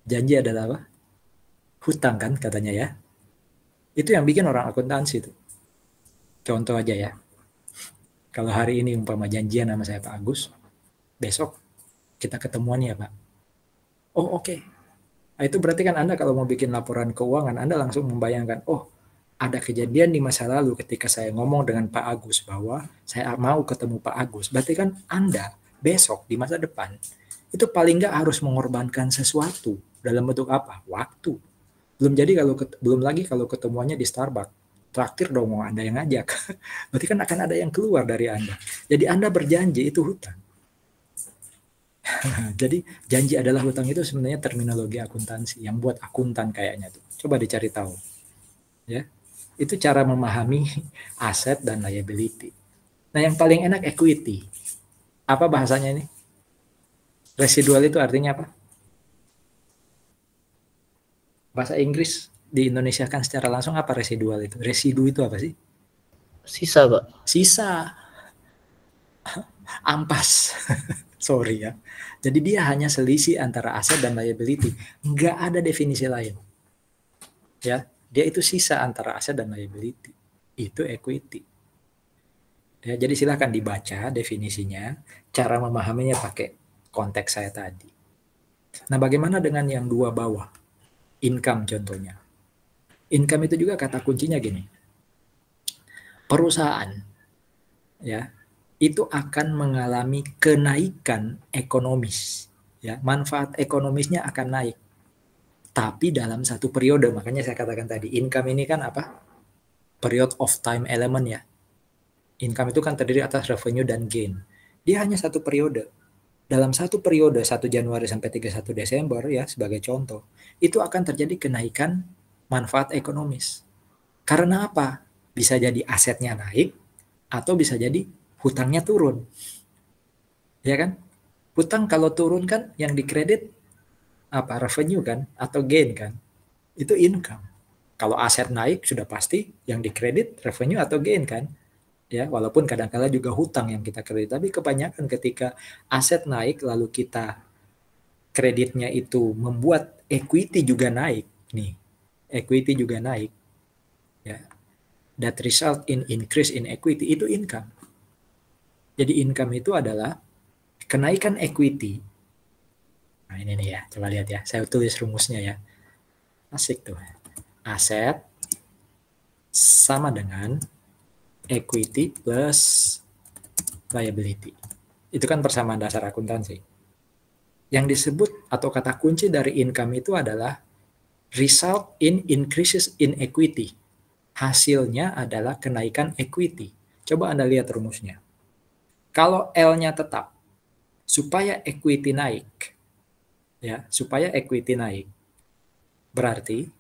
Janji adalah apa? Hutang kan katanya ya. Itu yang bikin orang akuntansi itu. Contoh aja ya. Kalau hari ini umpama janjian sama saya Pak Agus, besok kita ketemuan ya Pak. Oh oke. Nah, itu berarti kan Anda kalau mau bikin laporan keuangan, Anda langsung membayangkan, oh ada kejadian di masa lalu ketika saya ngomong dengan Pak Agus bahwa saya mau ketemu Pak Agus. Berarti kan Anda besok di masa depan itu paling nggak harus mengorbankan sesuatu dalam bentuk apa? Waktu. Belum lagi kalau ketemuannya di Starbucks. Traktir dong mau Anda yang ngajak. Berarti kan akan ada yang keluar dari Anda. Jadi Anda berjanji itu hutang. Jadi janji adalah hutang itu sebenarnya terminologi akuntansi yang buat akuntan kayaknya tuh. Coba dicari tahu. Ya. Itu cara memahami aset dan liability. Nah, yang paling enak equity. Apa bahasanya ini? Residual itu artinya apa? Bahasa Inggris di Indonesia kan secara langsung apa residual itu? Residu itu apa sih? Sisa, Pak. Sisa. Ampas. Sorry ya. Jadi dia hanya selisih antara aset dan liability. Nggak ada definisi lain. Ya, dia itu sisa antara aset dan liability. Itu equity. Ya, jadi silahkan dibaca definisinya. Cara memahaminya pakai konteks saya tadi. Nah, bagaimana dengan yang dua bawah? Income contohnya. Income itu juga kata kuncinya gini. Perusahaan ya itu akan mengalami kenaikan ekonomis. Ya, manfaat ekonomisnya akan naik. Tapi dalam satu periode, makanya saya katakan tadi, income ini kan apa? Period of time element ya. Income itu kan terdiri atas revenue dan gain. Dia hanya satu periode. Dalam satu periode 1 Januari sampai 31 Desember ya sebagai contoh, itu akan terjadi kenaikan manfaat ekonomis. Karena apa? Bisa jadi asetnya naik atau bisa jadi hutangnya turun. Ya kan? Hutang kalau turun kan yang dikredit apa? Revenue kan atau gain kan? Itu income. Kalau aset naik sudah pasti yang dikredit revenue atau gain kan? Ya, walaupun kadang-kala juga hutang yang kita kredit, tapi kebanyakan ketika aset naik lalu kita kreditnya itu membuat equity juga naik nih. Equity juga naik. Ya. That result in increase in equity itu income. Jadi income itu adalah kenaikan equity. Nah, ini nih ya, coba lihat ya. Saya tulis rumusnya ya. Asik tuh. Aset sama dengan equity plus liability. Itu kan persamaan dasar akuntansi. Yang disebut atau kata kunci dari income itu adalah result in increases in equity. Hasilnya adalah kenaikan equity. Coba Anda lihat rumusnya. Kalau L-nya tetap, supaya equity naik, ya, supaya equity naik, berarti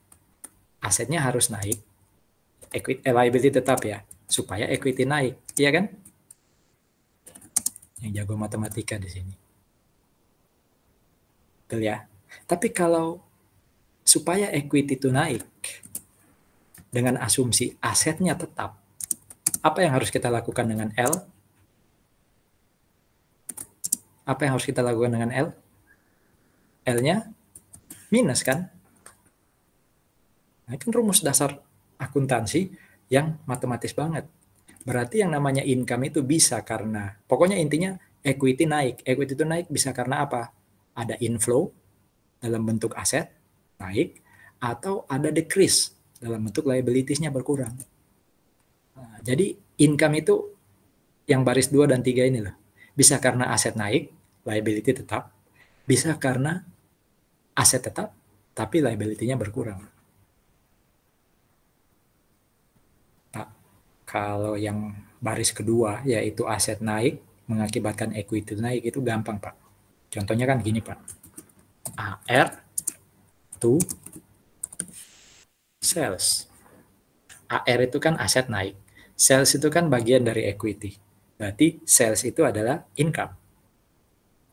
asetnya harus naik, liability tetap ya, supaya equity naik, iya kan? Yang jago matematika di sini. Betul ya? Tapi kalau supaya equity itu naik, dengan asumsi asetnya tetap, apa yang harus kita lakukan dengan L? Apa yang harus kita lakukan dengan L? L-nya minus kan? Nah, itu rumus dasar akuntansi yang matematis banget. Berarti yang namanya income itu bisa karena, pokoknya intinya equity naik. Equity itu naik bisa karena apa? ada inflow dalam bentuk aset naik, atau ada decrease dalam bentuk liabilities-nya berkurang. Nah, jadi income itu yang baris 2 dan 3 ini loh. Bisa karena aset naik, liability tetap. Bisa karena aset tetap, tapi liability-nya berkurang. Nah, kalau yang baris kedua, yaitu aset naik, mengakibatkan equity naik, itu gampang, Pak. Contohnya kan gini, Pak. AR to sales. AR itu kan aset naik. Sales itu kan bagian dari equity. Berarti sales itu adalah income.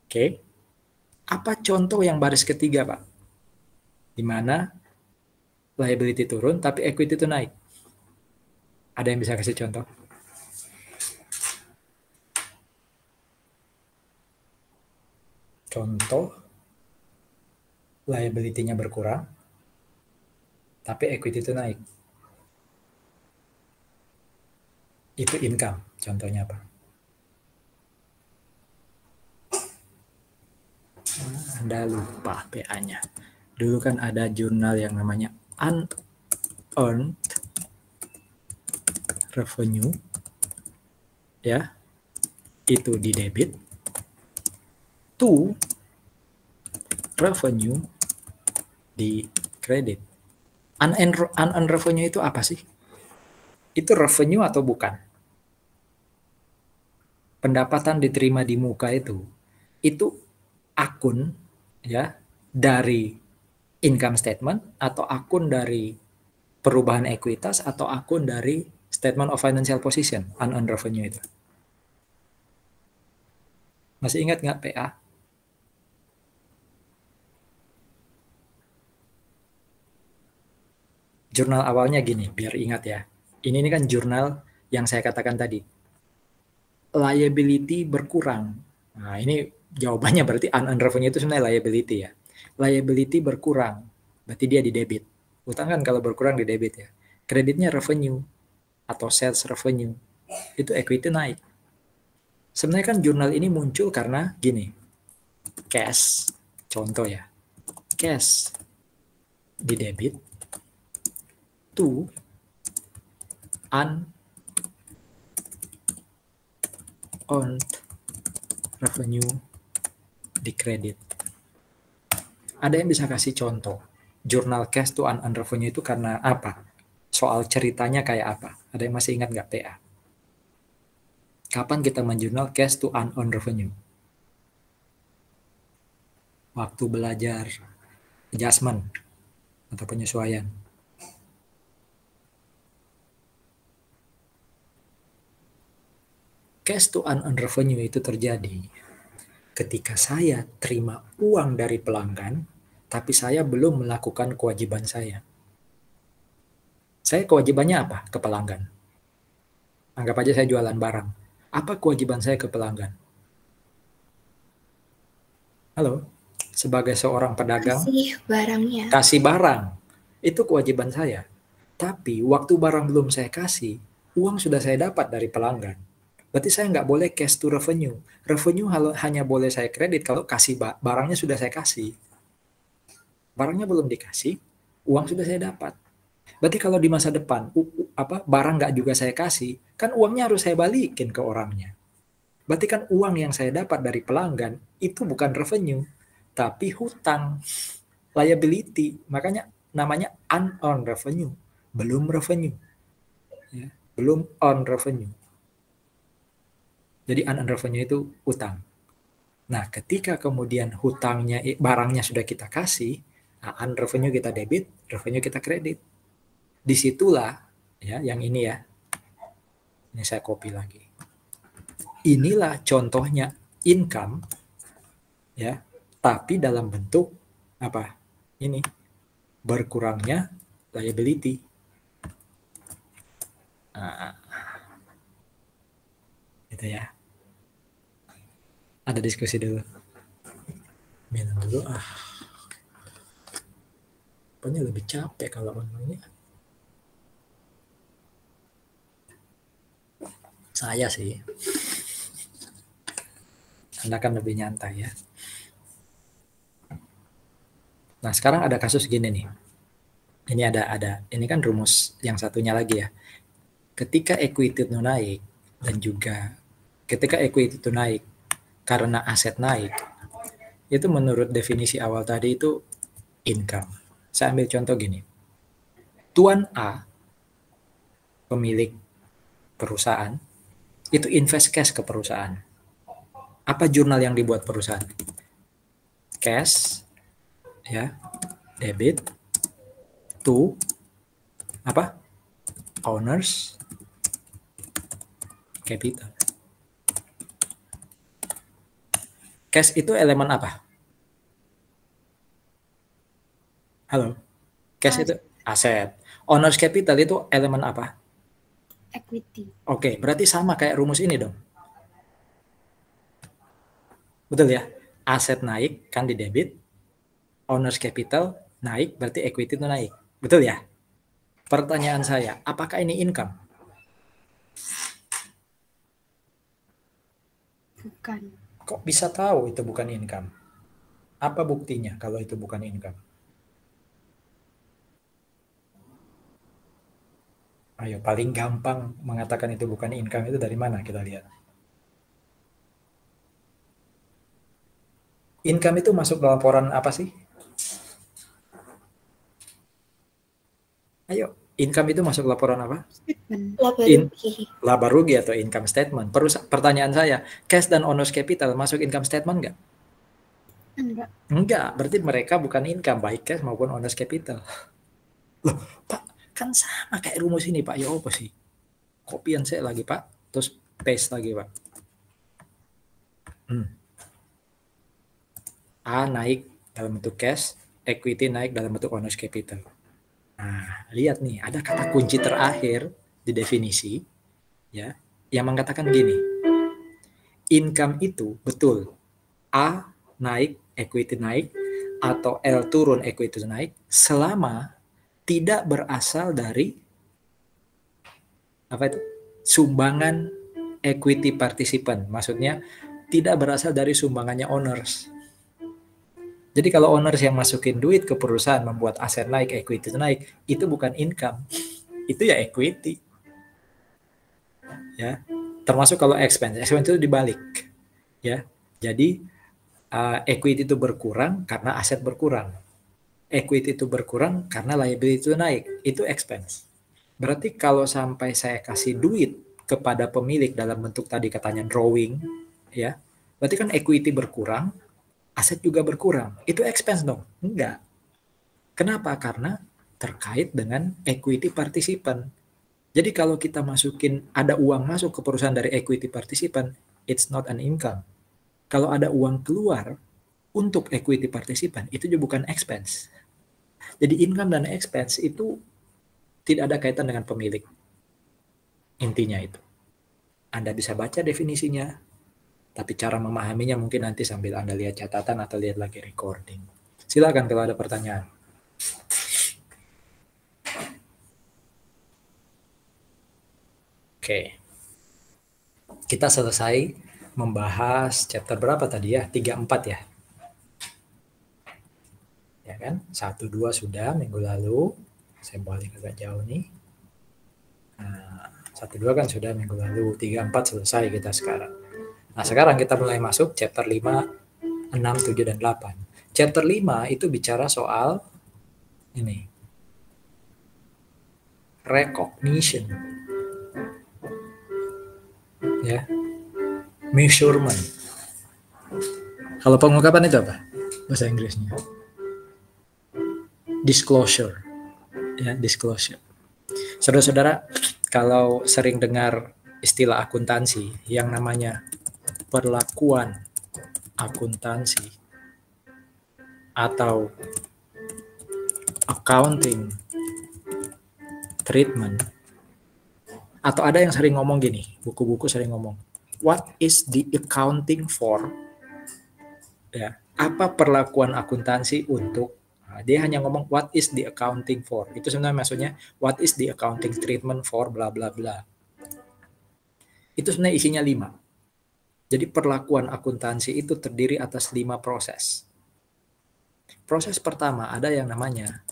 Oke. Apa contoh yang baris ketiga, Pak? Di mana liability turun tapi equity itu naik. Ada yang bisa kasih contoh? Contoh liability-nya berkurang tapi equity itu naik. Itu income, contohnya apa? Anda lupa PA-nya. Dulu kan ada jurnal yang namanya unearned revenue, ya, itu di debit, to revenue di kredit. Unearned revenue itu apa sih? Itu revenue atau bukan? Pendapatan diterima di muka itu akun, ya, dari income statement atau akun dari perubahan ekuitas atau akun dari statement of financial position, unearned revenue itu. Masih ingat nggak PA? Jurnal awalnya gini, biar ingat ya. Ini kan jurnal yang saya katakan tadi. Liability berkurang. Nah, ini jawabannya berarti unearned revenue itu sebenarnya liability ya. Liability berkurang, berarti dia di debit. Utang kan kalau berkurang di debit ya. Kreditnya revenue atau sales revenue. Itu equity naik. Sebenarnya kan jurnal ini muncul karena gini. Cash, contoh ya. Cash di debit to unearned revenue di kredit. Ada yang bisa kasih contoh? Jurnal cash to unearned revenue itu karena apa? Soal ceritanya kayak apa? Ada yang masih ingat nggak PA? Kapan kita menjurnal cash to unearned revenue? Waktu belajar adjustment atau penyesuaian. Cash to unearned revenue itu terjadi ketika saya terima uang dari pelanggan, tapi saya belum melakukan kewajiban saya. Saya kewajibannya apa ke pelanggan? Anggap aja saya jualan barang. Apa kewajiban saya ke pelanggan? Halo, sebagai seorang pedagang, Kasih barangnya. kasih barang. Itu kewajiban saya. Tapi waktu barang belum saya kasih, uang sudah saya dapat dari pelanggan. Berarti saya nggak boleh cash to revenue. Revenue hanya boleh saya kredit kalau kasih barangnya sudah saya kasih. Barangnya belum dikasih, uang sudah saya dapat. Berarti kalau di masa depan barang nggak juga saya kasih, kan uangnya harus saya balikin ke orangnya. Berarti kan uang yang saya dapat dari pelanggan itu bukan revenue, tapi hutang, liability. Makanya namanya unearned revenue, belum revenue, ya, belum on revenue. Jadi unearned revenue itu hutang. Nah, ketika kemudian hutangnya, barangnya sudah kita kasih, nah, unearned revenue kita debit, revenue kita kredit. Disitulah, ya, yang ini ya, ini saya copy lagi. Inilah contohnya income, ya, tapi dalam bentuk apa? Ini berkurangnya liability. Nah, gitu ya. Ada diskusi dulu. Minum dulu Pokoknya lebih capek kalau ngomongnya. Saya sih. Anda kan lebih nyantai ya. Nah, sekarang ada kasus gini nih. Ini ini kan rumus yang satunya lagi ya. Ketika equity itu naik dan juga ketika equity itu naik karena aset naik, itu menurut definisi awal tadi itu income. Saya ambil contoh gini. Tuan A, pemilik perusahaan, itu invest cash ke perusahaan. Apa jurnal yang dibuat perusahaan? Cash, ya, debit, to, apa? Owners, capital. Cash itu elemen apa? Halo? Cash itu aset. Owners capital itu elemen apa? Equity. Oke, berarti sama kayak rumus ini dong. Betul ya? Aset naik kan di debit, owners capital naik berarti equity itu naik. Betul ya? Pertanyaan saya, apakah ini income? Bukan. Kok bisa tahu itu bukan income? Apa buktinya kalau itu bukan income? Ayo, paling gampang mengatakan itu bukan income itu dari mana kita lihat? Income itu masuk dalam laporan apa sih? Ayo, income itu masuk laporan apa? Statement. Laba rugi atau income statement. Pertanyaan saya, cash dan owner's capital masuk income statement nggak? Enggak. Enggak, berarti mereka bukan income, baik cash maupun owner's capital. Loh, Pak, kan sama kayak rumus ini, Pak. Ya apa sih? Kopian saya lagi, Pak. Terus paste lagi, Pak. A naik dalam bentuk cash, equity naik dalam bentuk owner's capital. Nah, lihat nih, ada kata kunci terakhir di definisi, ya, yang mengatakan gini, income itu betul, A naik, equity naik, atau L turun, equity naik, selama tidak berasal dari apa itu? Sumbangan equity participant, maksudnya tidak berasal dari sumbangannya owners. Jadi kalau owners yang masukin duit ke perusahaan membuat aset naik, equity naik, itu bukan income. Itu ya equity. Ya. Termasuk kalau expense. Expense itu dibalik. Ya. Jadi equity itu berkurang karena aset berkurang. Equity itu berkurang karena liability itu naik. Itu expense. Berarti kalau sampai saya kasih duit kepada pemilik dalam bentuk tadi katanya drawing, ya. Berarti kan equity berkurang, aset juga berkurang. Itu expense dong? Enggak. Kenapa? Karena terkait dengan equity participant. Jadi kalau kita masukin, ada uang masuk ke perusahaan dari equity participant, it's not an income. Kalau ada uang keluar untuk equity participant, itu juga bukan expense. Jadi income dan expense itu tidak ada kaitan dengan pemilik. Intinya itu. Anda bisa baca definisinya, tapi cara memahaminya mungkin nanti sambil Anda lihat catatan atau lihat lagi recording. Silakan kalau ada pertanyaan. Oke. Kita selesai membahas chapter berapa tadi ya? 3-4 ya? Ya kan? 1-2 sudah minggu lalu. Saya balik agak jauh nih. Nah, 1-2 kan sudah minggu lalu. 3-4 selesai kita sekarang. Nah, sekarang kita mulai masuk chapter 5, 6, 7, dan 8. Chapter 5 itu bicara soal ini. Recognition. Ya. Measurement. Kalau pengungkapan itu apa? Bahasa Inggrisnya. Disclosure. Ya, disclosure. Saudara-saudara, kalau sering dengar istilah akuntansi yang namanya perlakuan akuntansi atau accounting treatment, atau ada yang sering ngomong gini, buku-buku sering ngomong, what is the accounting for? Ya, apa perlakuan akuntansi untuk? Nah, dia hanya ngomong what is the accounting for. Itu sebenarnya maksudnya what is the accounting treatment for bla bla bla. Itu sebenarnya isinya 5. Jadi perlakuan akuntansi itu terdiri atas 5 proses. Proses pertama ada yang namanya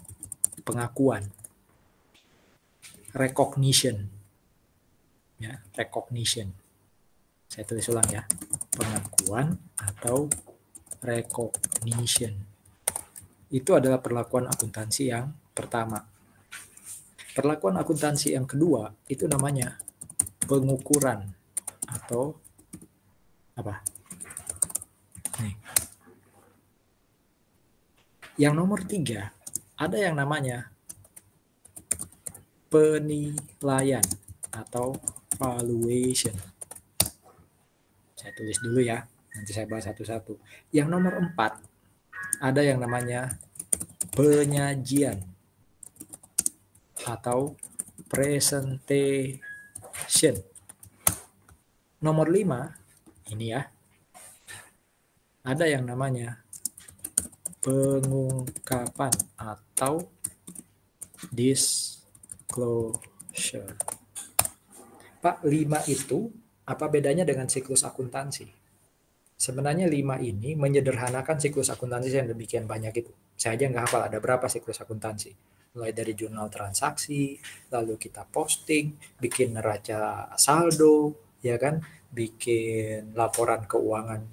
pengakuan, recognition. Ya, recognition. Saya tulis ulang ya. Pengakuan atau recognition. Itu adalah perlakuan akuntansi yang pertama. Perlakuan akuntansi yang kedua itu namanya pengukuran atau apa? Nih. Yang nomor 3 ada yang namanya penilaian atau valuation. Saya tulis dulu ya, nanti saya bahas satu-satu. Yang nomor 4 ada yang namanya penyajian atau presentation. Nomor 5 ini ya, ada yang namanya pengungkapan atau disclosure. Pak, 5 itu apa bedanya dengan siklus akuntansi? Sebenarnya 5 ini menyederhanakan siklus akuntansi yang demikian banyak itu. Saya aja nggak hafal ada berapa siklus akuntansi. Mulai dari jurnal transaksi, lalu kita posting, bikin neraca saldo, ya kan? Bikin laporan keuangan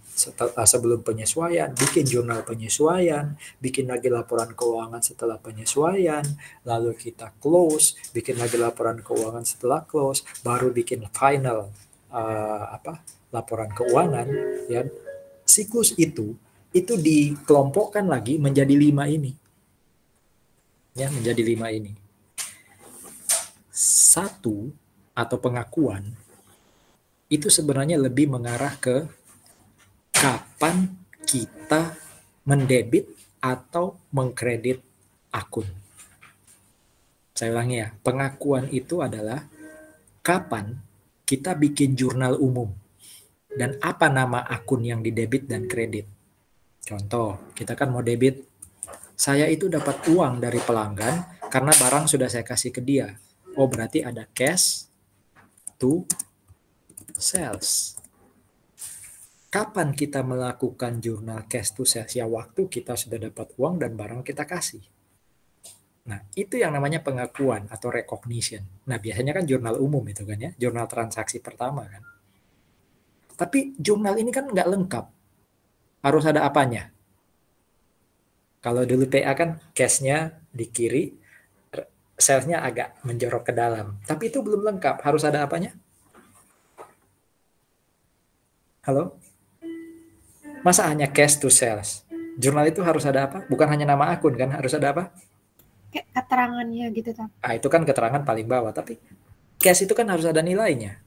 sebelum penyesuaian, bikin jurnal penyesuaian, bikin lagi laporan keuangan setelah penyesuaian, lalu kita close, bikin lagi laporan keuangan setelah close, baru bikin final laporan keuangan. Ya, siklus itu dikelompokkan lagi menjadi 5 ini. Ya, menjadi 5 ini. 1 atau pengakuan itu sebenarnya lebih mengarah ke kapan kita mendebit atau mengkredit akun. Saya ulangi ya, pengakuan itu adalah kapan kita bikin jurnal umum dan apa nama akun yang didebit dan kredit. Contoh, kita kan mau debit, saya itu dapat uang dari pelanggan karena barang sudah saya kasih ke dia. Oh, berarti ada cash to sales. Kapan kita melakukan jurnal cash to sales? Ya, waktu kita sudah dapat uang dan barang kita kasih. Nah, itu yang namanya pengakuan atau recognition. Nah, biasanya kan jurnal umum itu kan ya, jurnal transaksi pertama kan. Tapi jurnal ini kan nggak lengkap. Harus ada apanya? Kalau dulu PA kan cash-nya di kiri, sales-nya agak menjorok ke dalam. Tapi itu belum lengkap. Harus ada apanya? Halo? Masa hanya cash to sales? Jurnal itu harus ada apa? Bukan hanya nama akun kan? Harus ada apa? Kayak keterangannya gitu kan. Ah, itu kan keterangan paling bawah. Tapi cash itu kan harus ada nilainya.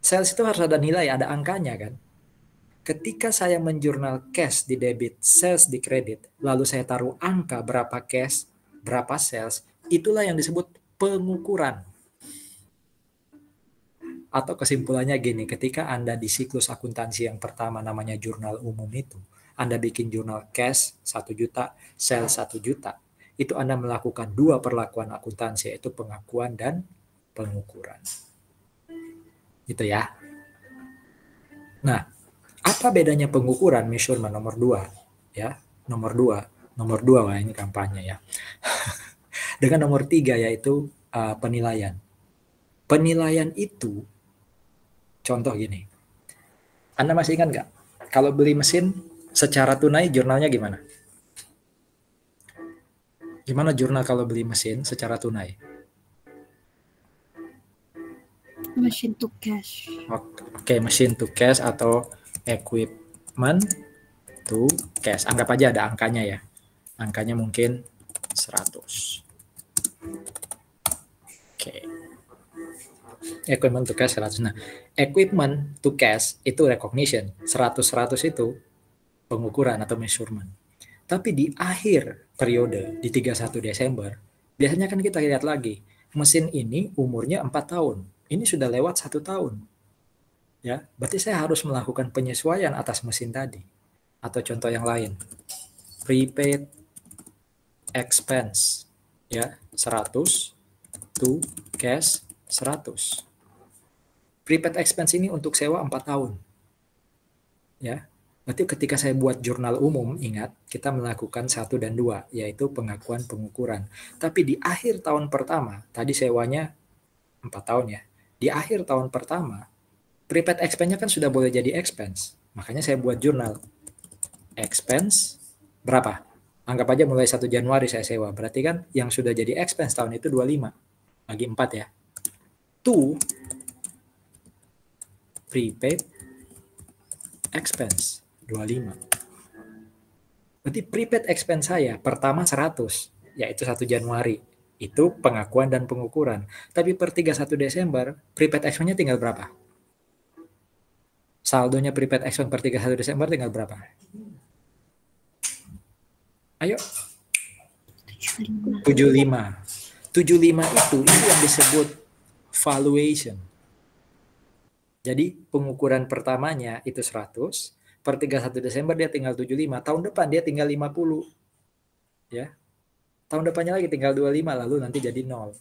Sales itu harus ada nilai, ada angkanya kan. Ketika saya menjurnal cash di debit, sales di kredit, lalu saya taruh angka berapa cash, berapa sales, itulah yang disebut pengukuran. Atau kesimpulannya gini, ketika Anda di siklus akuntansi yang pertama namanya jurnal umum itu, Anda bikin jurnal cash 1 juta, sales 1 juta, itu Anda melakukan 2 perlakuan akuntansi, yaitu pengakuan dan pengukuran. Gitu ya. Nah, apa bedanya pengukuran measurement nomor 2? Ya, nomor 2, wah ini kampanye ya. Dengan nomor 3 yaitu penilaian. Penilaian itu, contoh gini, Anda masih ingat nggak? Kalau beli mesin secara tunai jurnalnya gimana? Gimana jurnal kalau beli mesin secara tunai? Machine to cash. Oke, machine to cash atau equipment to cash. Anggap aja ada angkanya ya. Angkanya mungkin 100. Oke. Equipment to cash 100. Nah, equipment to cash itu recognition. 100-100 itu pengukuran atau measurement. Tapi di akhir periode, di 31 Desember, biasanya kan kita lihat lagi, mesin ini umurnya 4 tahun. Ini sudah lewat 1 tahun. Ya, berarti saya harus melakukan penyesuaian atas mesin tadi. Atau contoh yang lain, prepaid expense, ya 100 to cash 100. Prepaid expense ini untuk sewa 4 tahun. Ya. Berarti ketika saya buat jurnal umum, ingat, kita melakukan 1 dan 2, yaitu pengakuan pengukuran. Tapi di akhir tahun pertama, tadi sewanya 4 tahun ya, di akhir tahun pertama, prepaid expense-nya kan sudah boleh jadi expense. Makanya saya buat jurnal. Expense berapa? Anggap aja mulai 1 Januari saya sewa. Berarti kan yang sudah jadi expense tahun itu 25. Bagi 4 ya. To prepaid expense 25. Berarti prepaid expense saya pertama 100, yaitu 1 Januari. Itu pengakuan dan pengukuran. Tapi per 31 Desember, prepaid expense-nya tinggal berapa? Saldonya prepaid expense per 31 Desember tinggal berapa? Ayo. 75. 75 itu yang disebut valuation. Jadi pengukuran pertamanya itu 100, per 31 Desember dia tinggal 75, tahun depan dia tinggal 50. Ya. Tahun depannya lagi tinggal 25, lalu nanti jadi 0.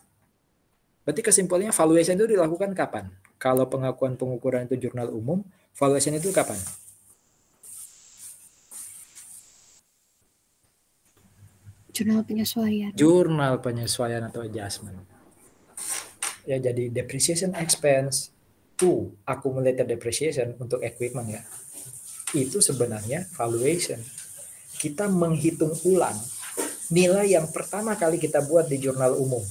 Berarti kesimpulannya valuation itu dilakukan kapan? Kalau pengakuan pengukuran itu jurnal umum, valuation itu kapan? Jurnal penyesuaian. Jurnal penyesuaian atau adjustment. Ya, jadi depreciation expense to accumulated depreciation untuk equipment ya. Itu sebenarnya valuation. Kita menghitung ulang nilai yang pertama kali kita buat di jurnal umum.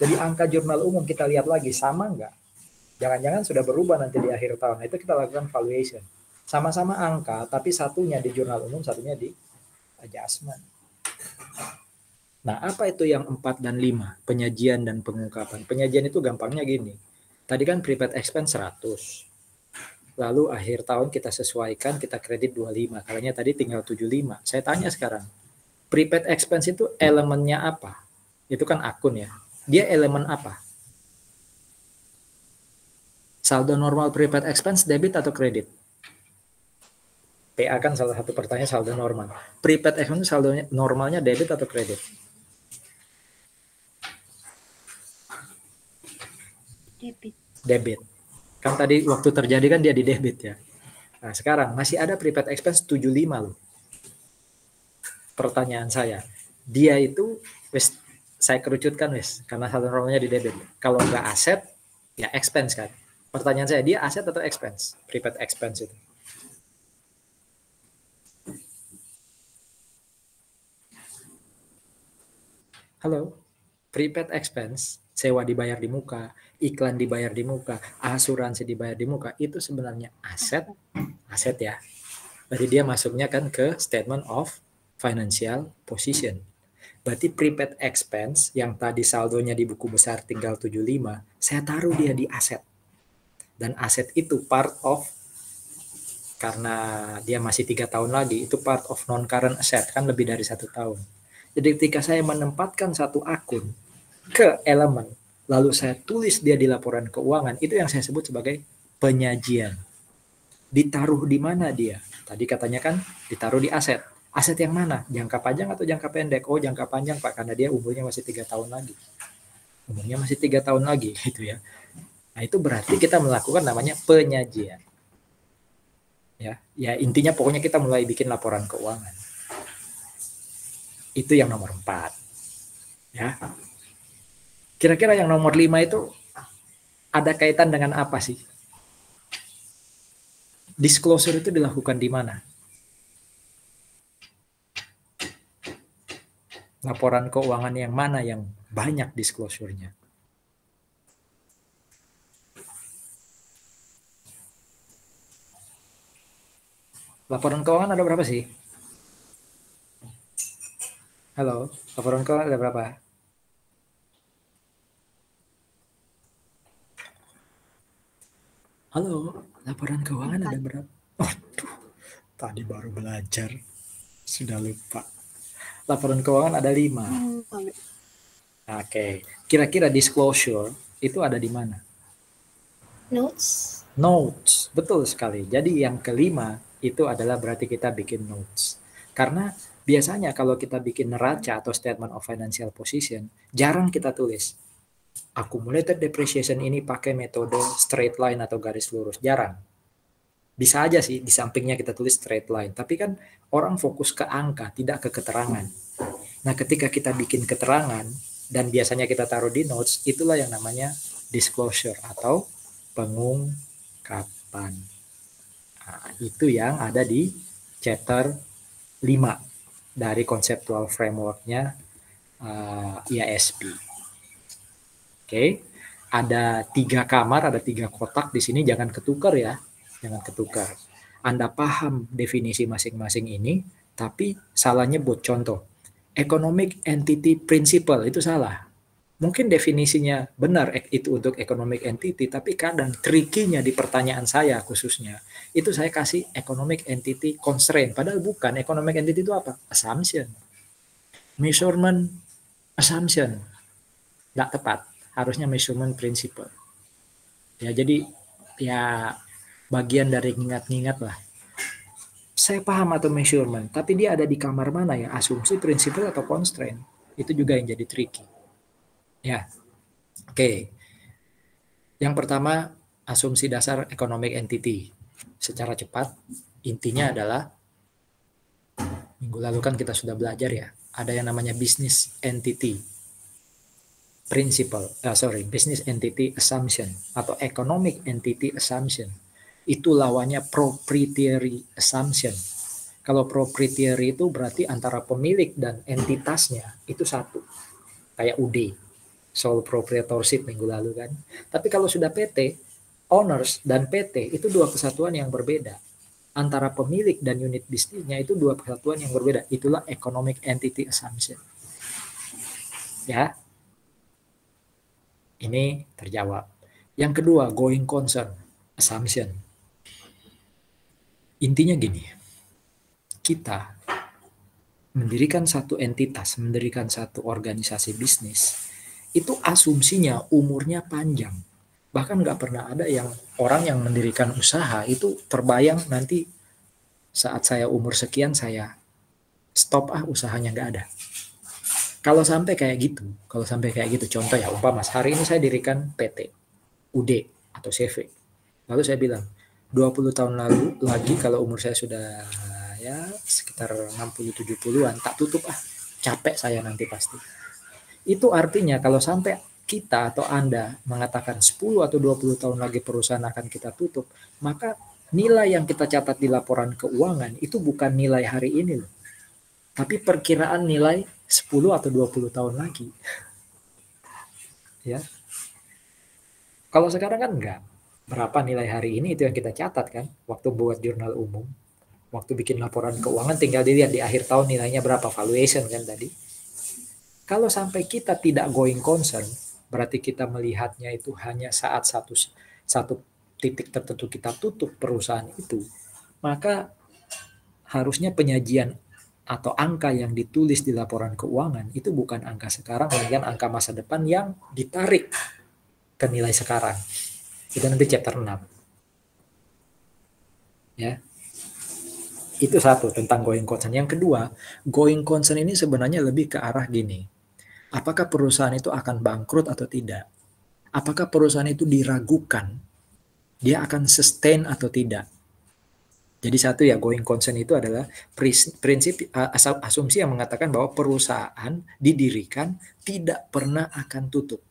Jadi angka jurnal umum kita lihat lagi sama enggak? Jangan-jangan sudah berubah nanti di akhir tahun. Itu kita lakukan valuation. Sama-sama angka, tapi satunya di jurnal umum, satunya di adjustment. Nah, apa itu yang 4 dan 5? Penyajian dan pengungkapan. Penyajian itu gampangnya gini. Tadi kan prepaid expense 100. Lalu akhir tahun kita sesuaikan, kita kredit 25. Kalanya tadi tinggal 75. Saya tanya sekarang, prepaid expense itu elemennya apa? Itu kan akun ya. Dia elemen apa? Saldo normal prepaid expense debit atau kredit? PA kan salah satu pertanyaan saldo normal. Prepaid expense saldonya normalnya debit atau kredit? Debit. Kan tadi waktu terjadi kan dia di debit ya. Nah, sekarang masih ada prepaid expense 75 loh. Pertanyaan saya, dia itu saya kerucutkan karena saldo normalnya di debit. Kalau nggak aset, ya expense kan. Pertanyaan saya, dia aset atau expense? Prepaid expense itu. Halo, prepaid expense, sewa dibayar di muka, iklan dibayar di muka, asuransi dibayar di muka, itu sebenarnya aset ya. Berarti dia masuknya kan ke statement of financial position. Berarti prepaid expense yang tadi saldonya di buku besar tinggal 75, saya taruh dia di aset. Dan aset itu part of, karena dia masih 3 tahun lagi, itu part of non-current asset, kan lebih dari 1 tahun. Jadi ketika saya menempatkan satu akun ke elemen, lalu saya tulis dia di laporan keuangan, itu yang saya sebut sebagai penyajian. Ditaruh di mana dia? Tadi katanya kan ditaruh di aset. Aset yang mana? Jangka panjang atau jangka pendek? Oh, jangka panjang Pak, karena dia umurnya masih 3 tahun lagi. Umurnya masih 3 tahun lagi gitu ya. Nah, itu berarti kita melakukan namanya penyajian. Ya intinya pokoknya kita mulai bikin laporan keuangan. Itu yang nomor 4. Ya. Kira-kira yang nomor 5 itu ada kaitan dengan apa sih? Disclosure itu dilakukan di mana? Laporan keuangan yang mana yang banyak disclosure-nya? Laporan keuangan ada berapa sih? Halo, laporan keuangan ada berapa? Halo, laporan keuangan ada berapa? Aduh, tadi baru belajar. Sudah lupa. Laporan keuangan ada 5. Oke, kira-kira disclosure itu ada di mana? Notes, betul sekali. Jadi yang kelima itu adalah berarti kita bikin notes. Karena biasanya kalau kita bikin neraca atau statement of financial position, jarang kita tulis accumulated depreciation ini pakai metode straight line atau garis lurus. Jarang. Bisa aja sih di sampingnya kita tulis straight line, tapi kan orang fokus ke angka, tidak ke keterangan. Nah, ketika kita bikin keterangan dan biasanya kita taruh di notes, itulah yang namanya disclosure atau pengungkapan. Nah, itu yang ada di chapter 5 dari conceptual framework-nya IASP. Oke, ada 3 kamar, ada 3 kotak di sini, jangan ketukar ya. Jangan ketukar. Anda paham definisi masing-masing ini, tapi salah nyebut. Contoh, economic entity principle itu salah. Mungkin definisinya benar itu untuk economic entity, tapi kadang tricky-nya di pertanyaan saya khususnya, itu saya kasih economic entity constraint, padahal bukan. Economic entity itu apa? Assumption. Measurement assumption. Nggak tepat. Harusnya measurement principle. Ya, jadi ya bagian dari ngingat-ngingat lah. Saya paham atau measurement, tapi dia ada di kamar mana ya? Asumsi, prinsipal, atau constraint? Itu juga yang jadi tricky. Ya, oke. Yang pertama, asumsi dasar economic entity. Secara cepat, intinya adalah, minggu lalu kan kita sudah belajar ya, ada yang namanya business entity business entity assumption atau economic entity assumption. Itu lawannya proprietary assumption. Kalau proprietary itu berarti antara pemilik dan entitasnya itu satu. Kayak UD, sole proprietorship minggu lalu kan. Tapi kalau sudah PT, owners dan PT itu dua kesatuan yang berbeda. Antara pemilik dan unit bisnisnya itu dua kesatuan yang berbeda. Itulah economic entity assumption. Ya. Ini terjawab. Yang kedua, going concern assumption. Intinya gini, kita mendirikan satu entitas, mendirikan satu organisasi bisnis, itu asumsinya umurnya panjang. Bahkan nggak pernah ada yang orang yang mendirikan usaha itu terbayang nanti saat saya umur sekian saya stop usahanya, nggak ada. Kalau sampai kayak gitu, contoh ya, umpama hari ini saya dirikan PT, UD atau CV. Lalu saya bilang, 20 tahun lalu lagi kalau umur saya sudah ya sekitar 60-70-an, tak tutup capek saya nanti pasti. Itu artinya kalau sampai kita atau Anda mengatakan 10 atau 20 tahun lagi perusahaan akan kita tutup, maka nilai yang kita catat di laporan keuangan itu bukan nilai hari ini loh. Tapi perkiraan nilai 10 atau 20 tahun lagi. Ya. Kalau sekarang kan enggak. Berapa nilai hari ini itu yang kita catat kan, waktu buat jurnal umum. Waktu bikin laporan keuangan tinggal dilihat di akhir tahun nilainya berapa, valuation kan tadi. Kalau sampai kita tidak going concern, berarti kita melihatnya itu hanya saat satu titik tertentu kita tutup perusahaan itu, maka harusnya penyajian atau angka yang ditulis di laporan keuangan itu bukan angka sekarang, melainkan angka masa depan yang ditarik ke nilai sekarang. Itu nanti chapter 6. Ya. Itu satu tentang going concern. Yang kedua, going concern ini sebenarnya lebih ke arah gini. Apakah perusahaan itu akan bangkrut atau tidak? Apakah perusahaan itu diragukan? Dia akan sustain atau tidak? Jadi satu ya, going concern itu adalah prinsip asumsi yang mengatakan bahwa perusahaan didirikan tidak pernah akan tutup.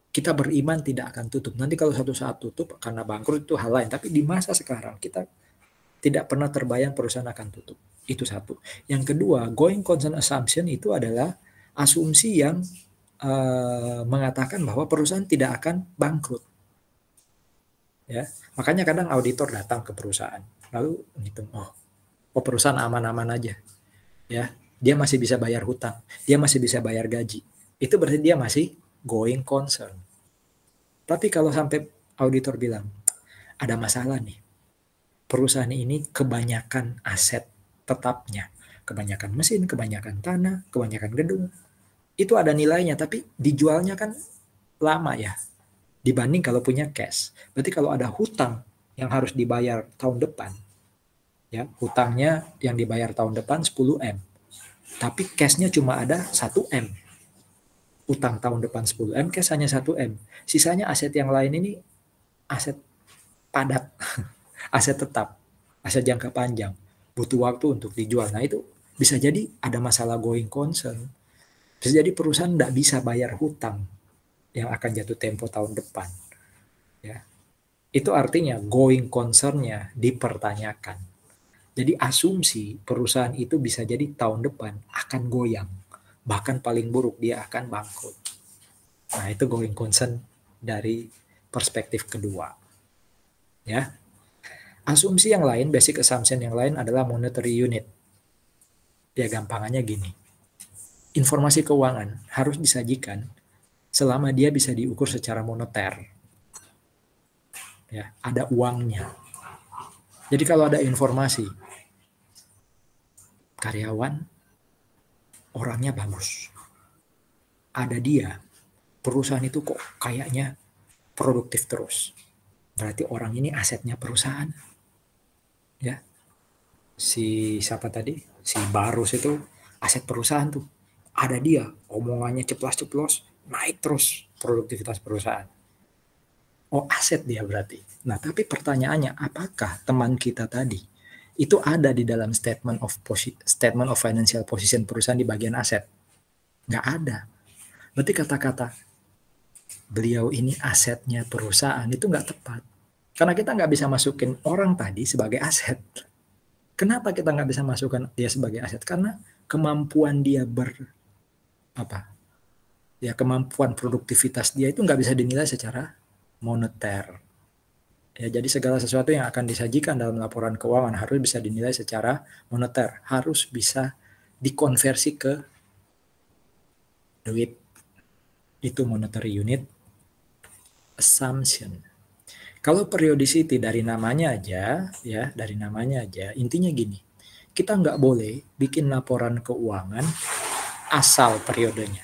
Kita beriman tidak akan tutup. Nanti kalau suatu saat tutup karena bangkrut itu hal lain. Tapi di masa sekarang kita tidak pernah terbayang perusahaan akan tutup. Itu satu. Yang kedua, going concern assumption itu adalah asumsi yang mengatakan bahwa perusahaan tidak akan bangkrut. Ya, makanya kadang auditor datang ke perusahaan, lalu ngitung, perusahaan aman-aman aja, ya, dia masih bisa bayar hutang, dia masih bisa bayar gaji, itu berarti dia masih going concern. Tapi kalau sampai auditor bilang ada masalah nih, perusahaan ini kebanyakan aset tetapnya, kebanyakan mesin, kebanyakan tanah, kebanyakan gedung, itu ada nilainya, tapi dijualnya kan lama ya, dibanding kalau punya cash. Berarti kalau ada hutang yang harus dibayar tahun depan, ya, hutangnya yang dibayar tahun depan 10 M, tapi cashnya cuma ada 1 M. Utang tahun depan 10 M, cash hanya 1 M. Sisanya aset yang lain ini aset padat. aset tetap, aset jangka panjang, butuh waktu untuk dijual. Nah itu bisa jadi ada masalah going concern. Bisa jadi perusahaan tidak bisa bayar hutang yang akan jatuh tempo tahun depan. Ya, itu artinya going concern-nya dipertanyakan. Jadi asumsi perusahaan itu bisa jadi tahun depan akan goyang. Bahkan paling buruk dia akan bangkrut. Nah itu going concern dari perspektif kedua. Ya. Asumsi yang lain, basic assumption yang lain adalah monetary unit. Ya gampangannya gini. Informasi keuangan harus disajikan selama dia bisa diukur secara moneter. Ya, ada uangnya. Jadi kalau ada informasi karyawan orangnya bagus. Ada dia, perusahaan itu kok kayaknya produktif terus. Berarti orang ini asetnya perusahaan. Ya. Si siapa tadi? Si Barus itu aset perusahaan tuh. Ada dia, omongannya ceplas-ceplos, naik terus produktivitas perusahaan. Oh, aset dia berarti. Nah, tapi pertanyaannya, apakah teman kita tadi itu ada di dalam statement of financial position perusahaan di bagian aset? Nggak ada. Berarti kata-kata beliau ini asetnya perusahaan itu nggak tepat. Karena kita nggak bisa masukin orang tadi sebagai aset. Kenapa kita nggak bisa masukkan dia sebagai aset? Karena kemampuan dia kemampuan produktivitas dia itu nggak bisa dinilai secara moneter. Ya, jadi segala sesuatu yang akan disajikan dalam laporan keuangan harus bisa dinilai secara moneter, harus bisa dikonversi ke duit. Itu monetary unit assumption. Kalau periodicity dari namanya aja, intinya gini, kita nggak boleh bikin laporan keuangan asal periodenya.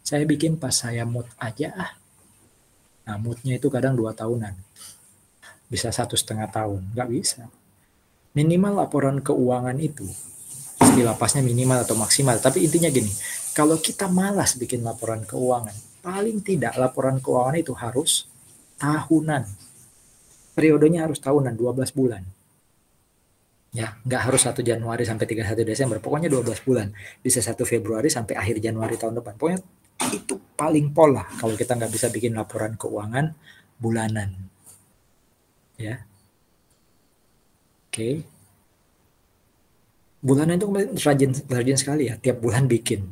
Saya bikin pas saya mood aja Nah moodnya itu kadang 2 tahunan, bisa 1,5 tahun, nggak bisa. Minimal laporan keuangan itu, istilah pasnya minimal atau maksimal, tapi intinya gini, kalau kita malas bikin laporan keuangan, paling tidak laporan keuangan itu harus tahunan. Periodenya harus tahunan, 12 bulan. Ya, nggak harus 1 Januari sampai 31 Desember, pokoknya 12 bulan. Bisa 1 Februari sampai akhir Januari tahun depan. Pokoknya itu paling pola kalau kita nggak bisa bikin laporan keuangan bulanan. Ya. Oke. Bulanan itu rajin sekali ya, tiap bulan bikin.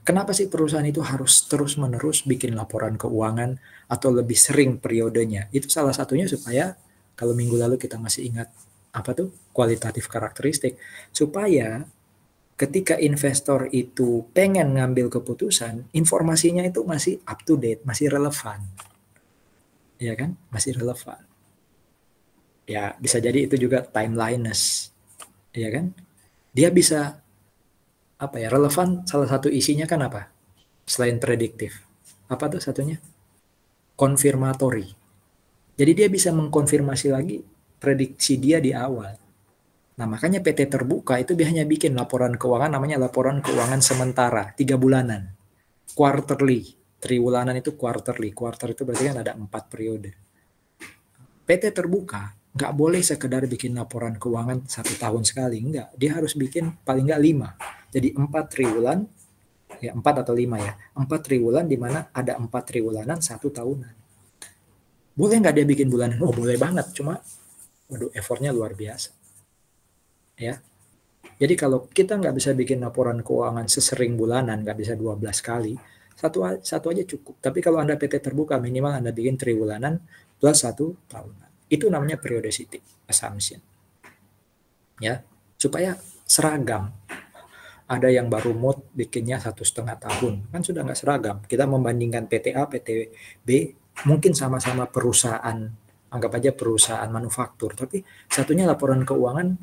Kenapa sih perusahaan itu harus terus-menerus bikin laporan keuangan atau lebih sering periodenya? Itu salah satunya supaya kalau minggu lalu kita masih ingat kualitatif karakteristik, supaya ketika investor itu pengen ngambil keputusan, informasinya itu masih up to date, masih relevan. Ya kan? Masih relevan. Ya, bisa jadi itu juga timeliness. Ya kan? Dia bisa relevan, salah satu isinya kan apa? Selain prediktif. Apa tuh satunya? Konfirmatory. Jadi dia bisa mengkonfirmasi lagi prediksi dia di awal. Nah, makanya PT Terbuka itu biasanya bikin laporan keuangan namanya laporan keuangan sementara, 3 bulanan. Quarterly. Triwulanan itu quarterly. Quarter itu berarti kan ada 4 periode. PT Terbuka nggak boleh sekedar bikin laporan keuangan 1 tahun sekali. Enggak. Dia harus bikin paling nggak 5. Jadi 4 triwulan, ya 4 atau 5 ya. 4 triwulan di mana ada 4 triwulanan 1 tahunan. Boleh nggak dia bikin bulanan? Oh boleh banget, cuma effortnya luar biasa. Ya. Jadi kalau kita nggak bisa bikin laporan keuangan sesering bulanan, nggak bisa 12 kali, satu aja cukup. Tapi kalau Anda PT Terbuka, minimal Anda bikin triwulanan plus 1 tahunan. Itu namanya periodicity assumption. Ya, supaya seragam. Ada yang baru mood bikinnya 1,5 tahun, kan sudah nggak seragam. Kita membandingkan PT A, PT B, mungkin sama-sama perusahaan, anggap aja perusahaan manufaktur, tapi satunya laporan keuangan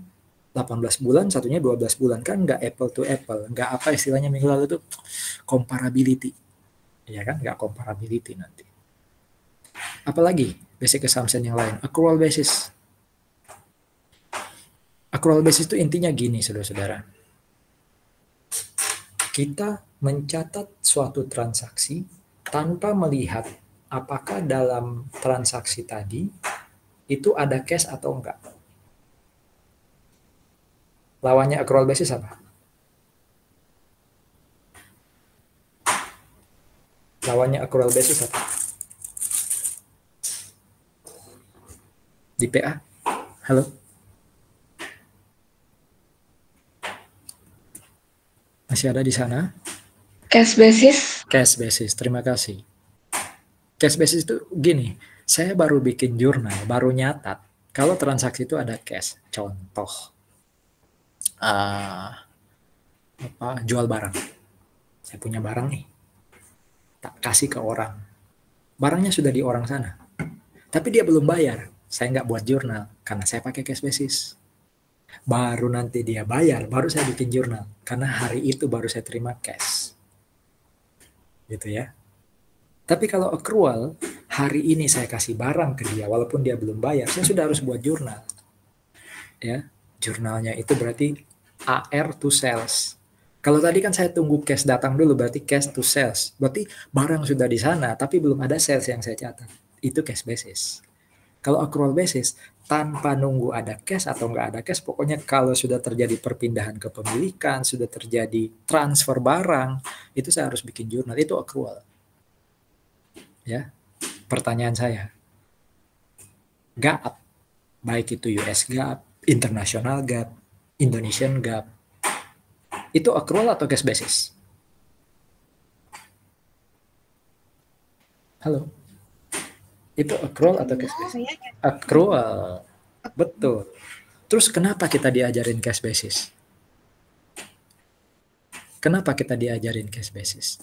18 bulan, satunya 12 bulan, kan nggak apple to apple, nggak apa istilahnya minggu lalu tuh comparability, ya kan, nggak comparability nanti. Apalagi basic assumption yang lain, accrual basis. Accrual basis itu intinya gini, saudara-saudara. Kita mencatat suatu transaksi tanpa melihat apakah dalam transaksi tadi itu ada cash atau enggak? Lawannya accrual basis apa? Lawannya accrual basis apa? Di PA? Halo? Masih ada di sana? Cash basis. Cash basis, terima kasih. Cash basis itu gini, saya baru bikin jurnal, baru nyatat. Kalau transaksi itu ada cash, contoh jual barang. Saya punya barang nih, tak kasih ke orang. Barangnya sudah di orang sana, tapi dia belum bayar. Saya nggak buat jurnal karena saya pakai cash basis. Baru nanti dia bayar, baru saya bikin jurnal karena hari itu baru saya terima cash. Gitu ya. Tapi kalau accrual, hari ini saya kasih barang ke dia walaupun dia belum bayar, saya sudah harus buat jurnal. Ya, jurnalnya itu berarti AR to sales. Kalau tadi kan saya tunggu cash datang dulu, berarti cash to sales. Berarti barang sudah di sana tapi belum ada sales yang saya catat. Itu cash basis. Kalau accrual basis, tanpa nunggu ada cash atau nggak ada cash, pokoknya kalau sudah terjadi perpindahan kepemilikan, sudah terjadi transfer barang, itu saya harus bikin jurnal. Itu accrual. Ya, pertanyaan saya, GAAP, baik itu US GAAP, International GAAP, Indonesian GAAP, itu accrual atau cash basis? Halo? Itu accrual atau cash basis? Accrual, betul. Terus kenapa kita diajarin cash basis? Kenapa kita diajarin cash basis?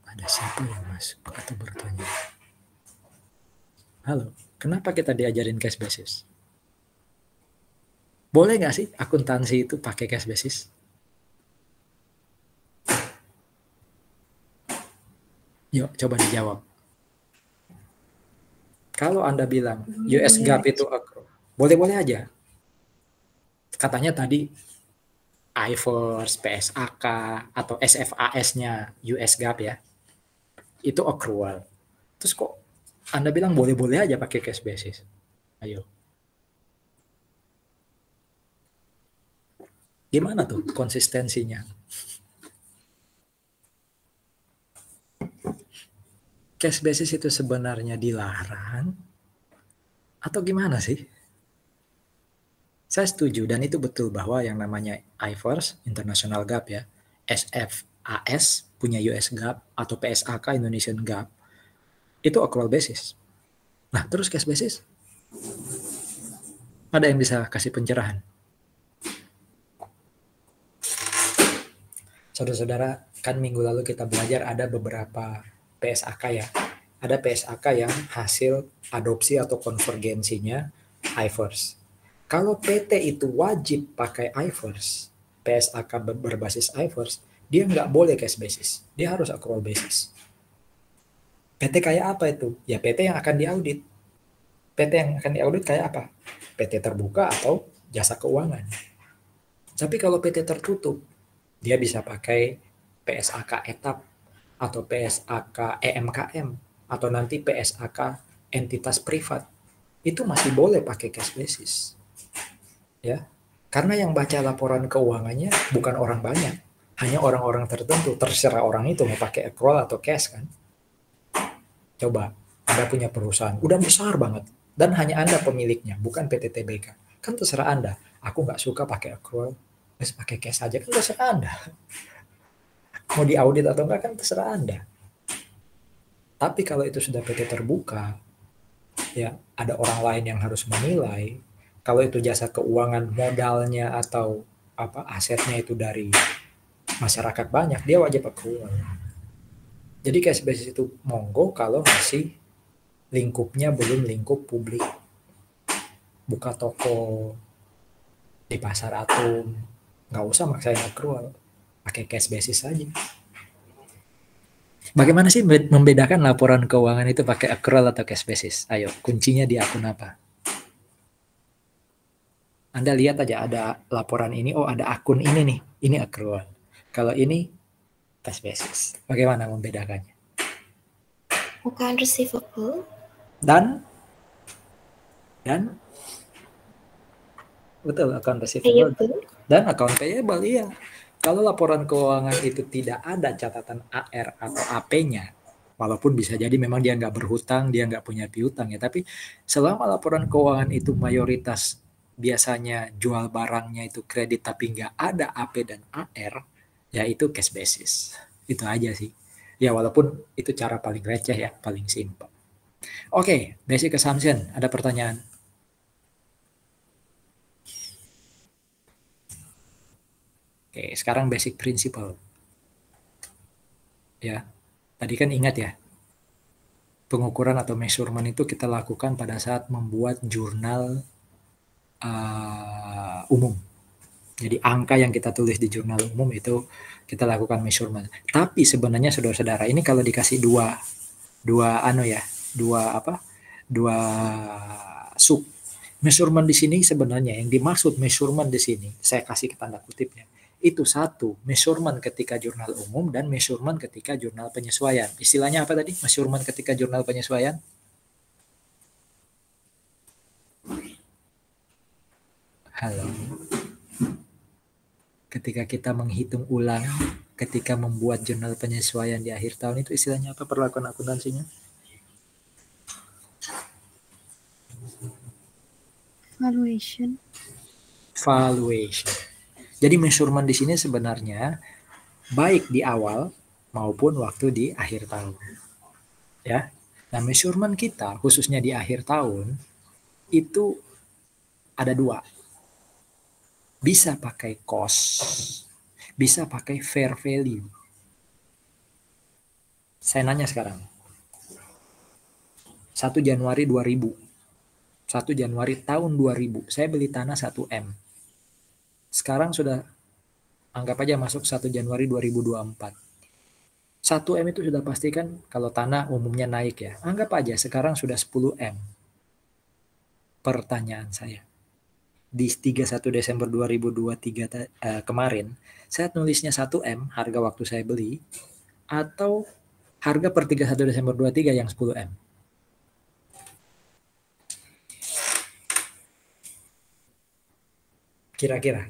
Ada siapa yang masuk atau bertanya? Halo, kenapa kita diajarin cash basis? Boleh nggak sih akuntansi itu pakai cash basis? Yuk, coba dijawab. Kalau Anda bilang US GAAP itu accrual, boleh-boleh aja. Katanya tadi IFRS, PSAK, atau SFAS-nya US GAAP ya, itu accrual. Terus kok Anda bilang boleh-boleh aja pakai cash basis? Ayo. Gimana tuh konsistensinya? Cash basis itu sebenarnya dilarang atau gimana sih? Saya setuju dan itu betul bahwa yang namanya IFRS, International GAAP ya, SFAS punya US GAAP atau PSAK Indonesian GAAP, itu accrual basis. Nah, terus cash basis? Ada yang bisa kasih pencerahan? Saudara-saudara, kan minggu lalu kita belajar ada beberapa PSAK ya. Ada PSAK yang hasil adopsi atau konvergensinya IFRS. Kalau PT itu wajib pakai IFRS, PSAK berbasis IFRS, dia nggak boleh cash basis. Dia harus accrual basis. PT kayak apa itu? Ya PT yang akan diaudit. PT yang akan diaudit kayak apa? PT terbuka atau jasa keuangan. Tapi kalau PT tertutup, dia bisa pakai PSAK etap atau PSAK EMKM atau nanti PSAK entitas privat. Itu masih boleh pakai cash basis. Ya. Karena yang baca laporan keuangannya bukan orang banyak, hanya orang-orang tertentu. Terserah orang itu mau pakai accrual atau cash kan. Coba, Anda punya perusahaan, udah besar banget, dan hanya Anda pemiliknya, bukan PT TBK. Kan terserah Anda, aku nggak suka pakai accrual, terus pakai cash aja, kan terserah Anda. Mau diaudit atau enggak kan terserah Anda. Tapi kalau itu sudah PT terbuka, ya ada orang lain yang harus menilai. Kalau itu jasa keuangan modalnya atau asetnya itu dari masyarakat banyak, dia wajib accrual. Jadi cash basis itu monggo kalau masih lingkupnya belum lingkup publik. Buka toko di pasar Atom, nggak usah maksain accrual, pakai cash basis saja. Bagaimana sih membedakan laporan keuangan itu pakai accrual atau cash basis? Ayo, kuncinya di akun apa? Anda lihat aja ada laporan ini, oh ada akun ini nih, ini accrual. Kalau ini cash basis. Bagaimana membedakannya? Bukan receivable. Dan betul, account receivable dan account payable, iya. Kalau laporan keuangan itu tidak ada catatan AR atau AP-nya, walaupun bisa jadi memang dia nggak berhutang, dia nggak punya piutang ya, tapi selama laporan keuangan itu mayoritas biasanya jual barangnya itu kredit tapi nggak ada AP dan AR, ya itu cash basis. Itu aja sih. Ya walaupun itu cara paling receh ya, paling simpel. Oke, basic assumption. Ada pertanyaan? Oke, sekarang basic principle. Ya, tadi kan ingat ya, pengukuran atau measurement itu kita lakukan pada saat membuat jurnal umum. Jadi angka yang kita tulis di jurnal umum itu kita lakukan measurement. Tapi sebenarnya saudara-saudara, ini kalau dikasih dua sub measurement di sini, sebenarnya yang dimaksud measurement di sini saya kasih tanda kutipnya. Itu satu, measurement ketika jurnal umum dan measurement ketika jurnal penyesuaian. Istilahnya apa tadi? Measurement ketika jurnal penyesuaian? Halo. Ketika kita menghitung ulang, ketika membuat jurnal penyesuaian di akhir tahun, itu istilahnya apa perlakuan akuntansinya? Valuation. Valuation. Jadi measurement di sini sebenarnya baik di awal maupun waktu di akhir tahun. Ya. Nah, measurement kita khususnya di akhir tahun itu ada dua. Bisa pakai cost, bisa pakai fair value. Saya nanya sekarang. 1 Januari 2000. 1 Januari tahun 2000. Saya beli tanah 1 M. Sekarang sudah anggap aja masuk 1 Januari 2024. 1 M itu sudah pastikan kalau tanah umumnya naik ya. Anggap aja sekarang sudah 10 M. Pertanyaan saya. Di 31 Desember 2023 kemarin, saya nulisnya 1 M harga waktu saya beli atau harga per 31 Desember 23 yang 10 M. Kira-kira.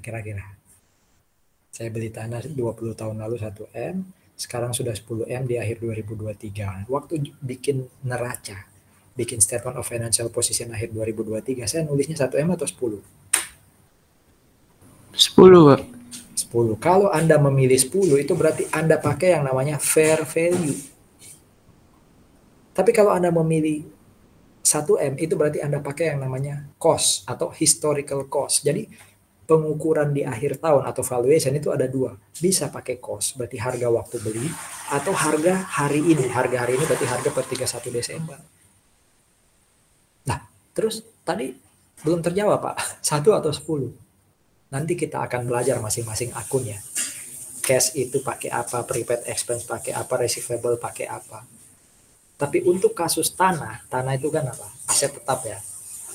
Saya beli tanah 20 tahun lalu 1 M, sekarang sudah 10 M di akhir 2023. Waktu bikin neraca, bikin statement of financial position akhir 2023, saya nulisnya 1 M atau 10? 10, Pak. 10. Kalau Anda memilih 10, itu berarti Anda pakai yang namanya fair value. Tapi kalau Anda memilih 1M, itu berarti Anda pakai yang namanya cost atau historical cost. Jadi pengukuran di akhir tahun atau valuation itu ada dua. Bisa pakai cost, berarti harga waktu beli, atau harga hari ini. Harga hari ini berarti harga per 31 Desember. Nah, terus tadi belum terjawab, Pak. 1 atau 10? Nanti kita akan belajar masing-masing akunnya. Cash itu pakai apa, prepaid expense pakai apa, receivable pakai apa. Tapi untuk kasus tanah itu kan apa? Aset tetap ya.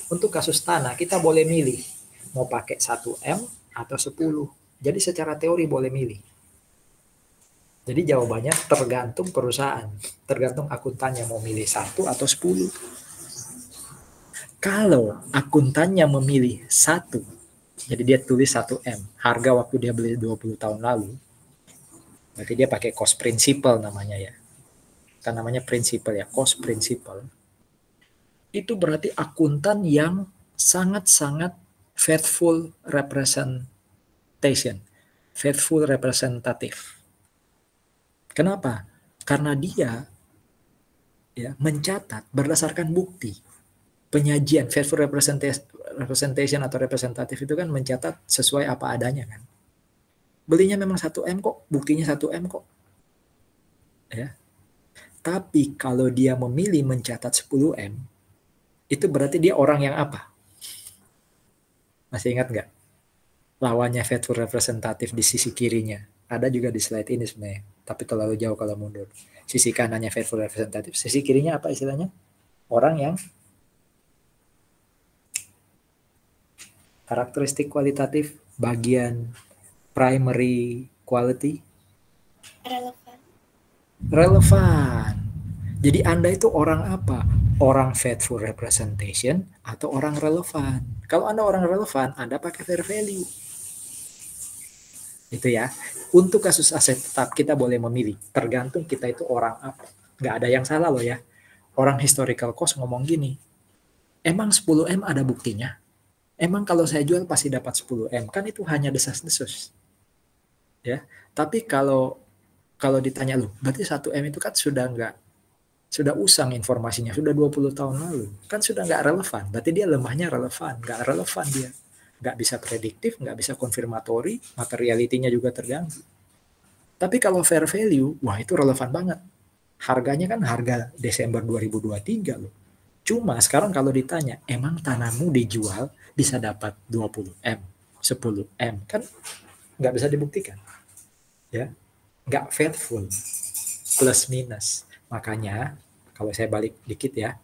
Untuk kasus tanah kita boleh milih mau pakai 1 M atau 10. Jadi secara teori boleh milih. Jadi jawabannya tergantung perusahaan, tergantung akuntannya mau milih 1 atau 10. Kalau akuntannya memilih 1, jadi dia tulis 1 M, harga waktu dia beli 20 tahun lalu, berarti dia pakai cost principle namanya ya. Kan namanya principle ya, cost principle. Itu berarti akuntan yang sangat-sangat faithful representation, faithful representative. Kenapa? Karena dia ya mencatat berdasarkan bukti. Penyajian faithful representation atau representatif itu kan mencatat sesuai apa adanya kan. Belinya memang 1 M kok, buktinya 1 M kok. Ya. Tapi kalau dia memilih mencatat 10 M, itu berarti dia orang yang apa? Masih ingat nggak? Lawannya faithful representative di sisi kirinya. Ada juga di slide ini sebenarnya. Tapi terlalu jauh kalau mundur. Sisi kanannya faithful representative. Sisi kirinya apa istilahnya? Orang yang karakteristik kualitatif bagian primary quality. Relevan. Jadi Anda itu orang apa? Orang faithful representation atau orang relevan? Kalau Anda orang relevan, Anda pakai fair value. Itu ya. Untuk kasus aset tetap kita boleh memilih. Tergantung kita itu orang apa. Nggak ada yang salah loh ya. Orang historical cost ngomong gini. Emang 10M ada buktinya? Emang kalau saya jual pasti dapat 10M? Kan itu hanya desas-desus. Ya. Tapi kalau ditanya lu, berarti 1M itu kan sudah usang informasinya, sudah 20 tahun lalu. Kan sudah nggak relevan. Berarti dia lemahnya relevan. Nggak relevan dia. Nggak bisa prediktif, nggak bisa konfirmatori, materialitinya juga terganggu. Tapi kalau fair value, wah itu relevan banget. Harganya kan harga Desember 2023 loh. Cuma sekarang kalau ditanya, emang tanahmu dijual bisa dapat 20M, 10M? Kan nggak bisa dibuktikan. Ya, nggak faithful. Plus minus. Makanya, kalau saya balik dikit ya,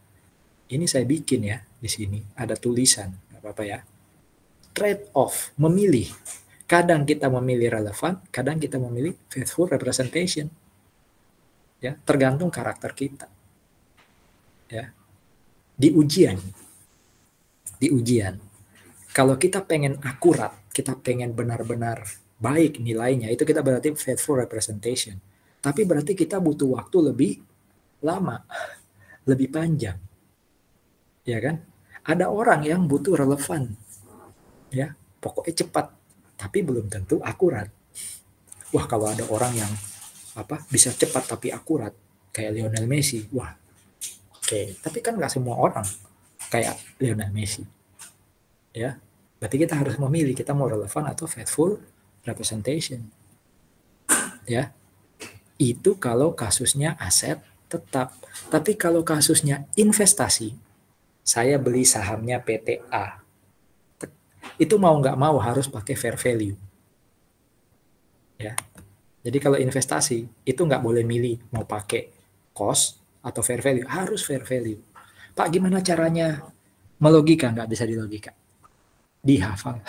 ini saya bikin ya, di sini ada tulisan, nggak apa-apa ya. Trade off, memilih. Kadang kita memilih relevan, kadang kita memilih faithful representation. Ya, tergantung karakter kita. Ya. Di ujian. Kalau kita pengen akurat, kita pengen benar-benar baik nilainya, itu kita berarti faithful representation. Tapi berarti kita butuh waktu lebih lama, lebih panjang. Ya kan? Ada orang yang butuh relevan. Ya, pokoknya cepat, tapi belum tentu akurat. Wah, kalau ada orang yang bisa cepat tapi akurat kayak Lionel Messi, wah, oke. Tapi kan nggak semua orang kayak Lionel Messi. Ya, berarti kita harus memilih kita mau relevan atau faithful representation. Ya, itu kalau kasusnya aset tetap. Tapi kalau kasusnya investasi, saya beli sahamnya PTA. Itu mau nggak mau harus pakai fair value. Ya. Jadi kalau investasi, itu nggak boleh milih mau pakai cost atau fair value. Harus fair value. Pak, gimana caranya melogika? Nggak bisa dilogika. Dihafal.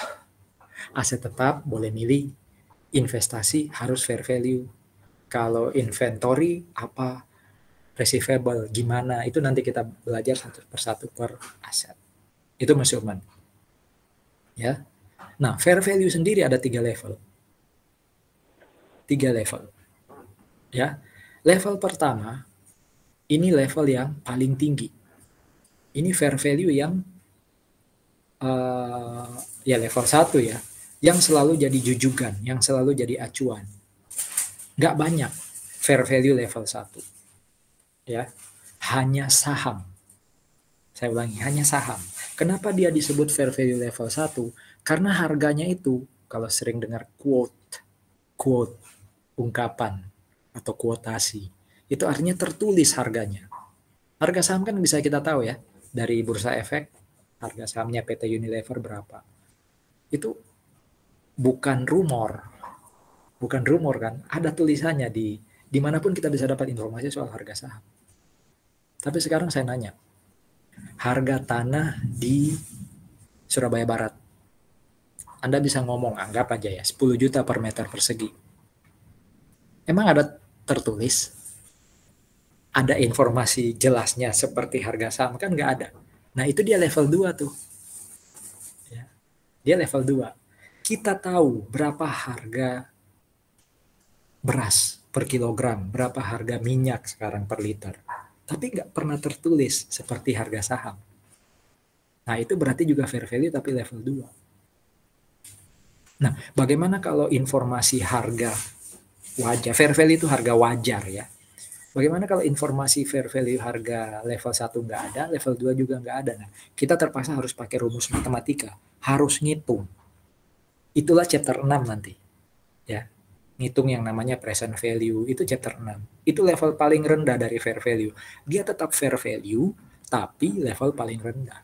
Aset tetap boleh milih. Investasi harus fair value. Kalau inventory apa? Receivable gimana, itu nanti kita belajar satu persatu per aset. Itu measurement. Ya. Nah, fair value sendiri ada 3 level. 3 level. Ya. Level pertama, ini level yang paling tinggi. Ini fair value yang ya level 1 ya, yang selalu jadi jujugan, yang selalu jadi acuan. Nggak banyak fair value level 1. Ya, hanya saham. Saya ulangi, hanya saham. Kenapa dia disebut fair value level 1? Karena harganya itu, kalau sering dengar quote, ungkapan, atau kuotasi, itu artinya tertulis harganya. Harga saham kan bisa kita tahu ya, dari Bursa Efek, harga sahamnya PT Unilever berapa. Itu bukan rumor kan, ada tulisannya di dimanapun kita bisa dapat informasi soal harga saham. Tapi sekarang saya nanya, harga tanah di Surabaya Barat, Anda bisa ngomong, anggap aja ya, 10 juta per meter persegi. Emang ada tertulis? Ada informasi jelasnya seperti harga saham? Kan nggak ada. Nah itu dia level 2 tuh. Ya. Dia level 2. Kita tahu berapa harga beras per kilogram, berapa harga minyak sekarang per liter. Tapi nggak pernah tertulis seperti harga saham. Nah itu berarti juga fair value tapi level 2. Nah bagaimana kalau informasi harga wajar, fair value itu harga wajar ya. Bagaimana kalau informasi fair value harga level 1 nggak ada, level 2 juga nggak ada. Nah, kita terpaksa harus pakai rumus matematika, harus ngitung. Itulah chapter 6 nanti. Ya. Ngitung yang namanya present value, itu chapter 6. Itu level paling rendah dari fair value. Dia tetap fair value, tapi level paling rendah.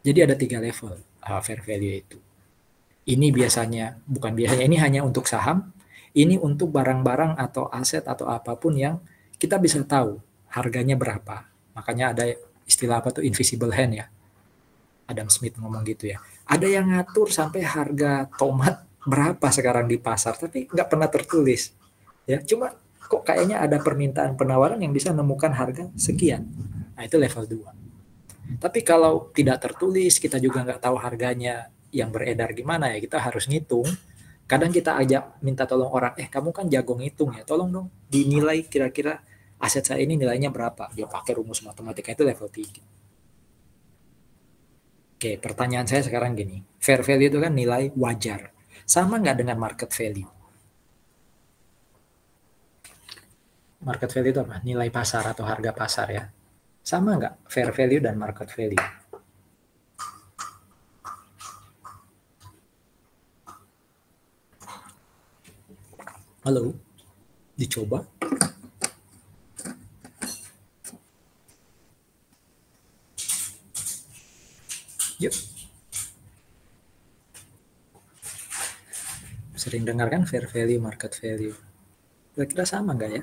Jadi ada 3 level fair value itu. Ini biasanya, bukan biasanya, ini hanya untuk saham, ini untuk barang-barang atau aset atau apapun yang kita bisa tahu harganya berapa. Makanya ada istilah apa tuh, invisible hand ya. Adam Smith ngomong gitu ya. Ada yang ngatur sampai harga tomat berapa sekarang di pasar, tapi nggak pernah tertulis. Ya, cuma kok kayaknya ada permintaan penawaran yang bisa menemukan harga sekian. Nah, itu level 2. Tapi kalau tidak tertulis, kita juga nggak tahu harganya yang beredar gimana ya, kita harus ngitung. Kadang kita ajak minta tolong orang, kamu kan jago ngitung ya, tolong dong dinilai kira-kira aset saya ini nilainya berapa. Dia pakai rumus matematika, itu level 3. Oke, pertanyaan saya sekarang gini, fair value itu kan nilai wajar. Sama nggak dengan market value? Market value itu apa? Nilai pasar atau harga pasar ya. Sama nggak fair value dan market value? Halo? Dicoba? Yuk. Sering dengar kan fair value, market value. Kira-kira sama nggak ya?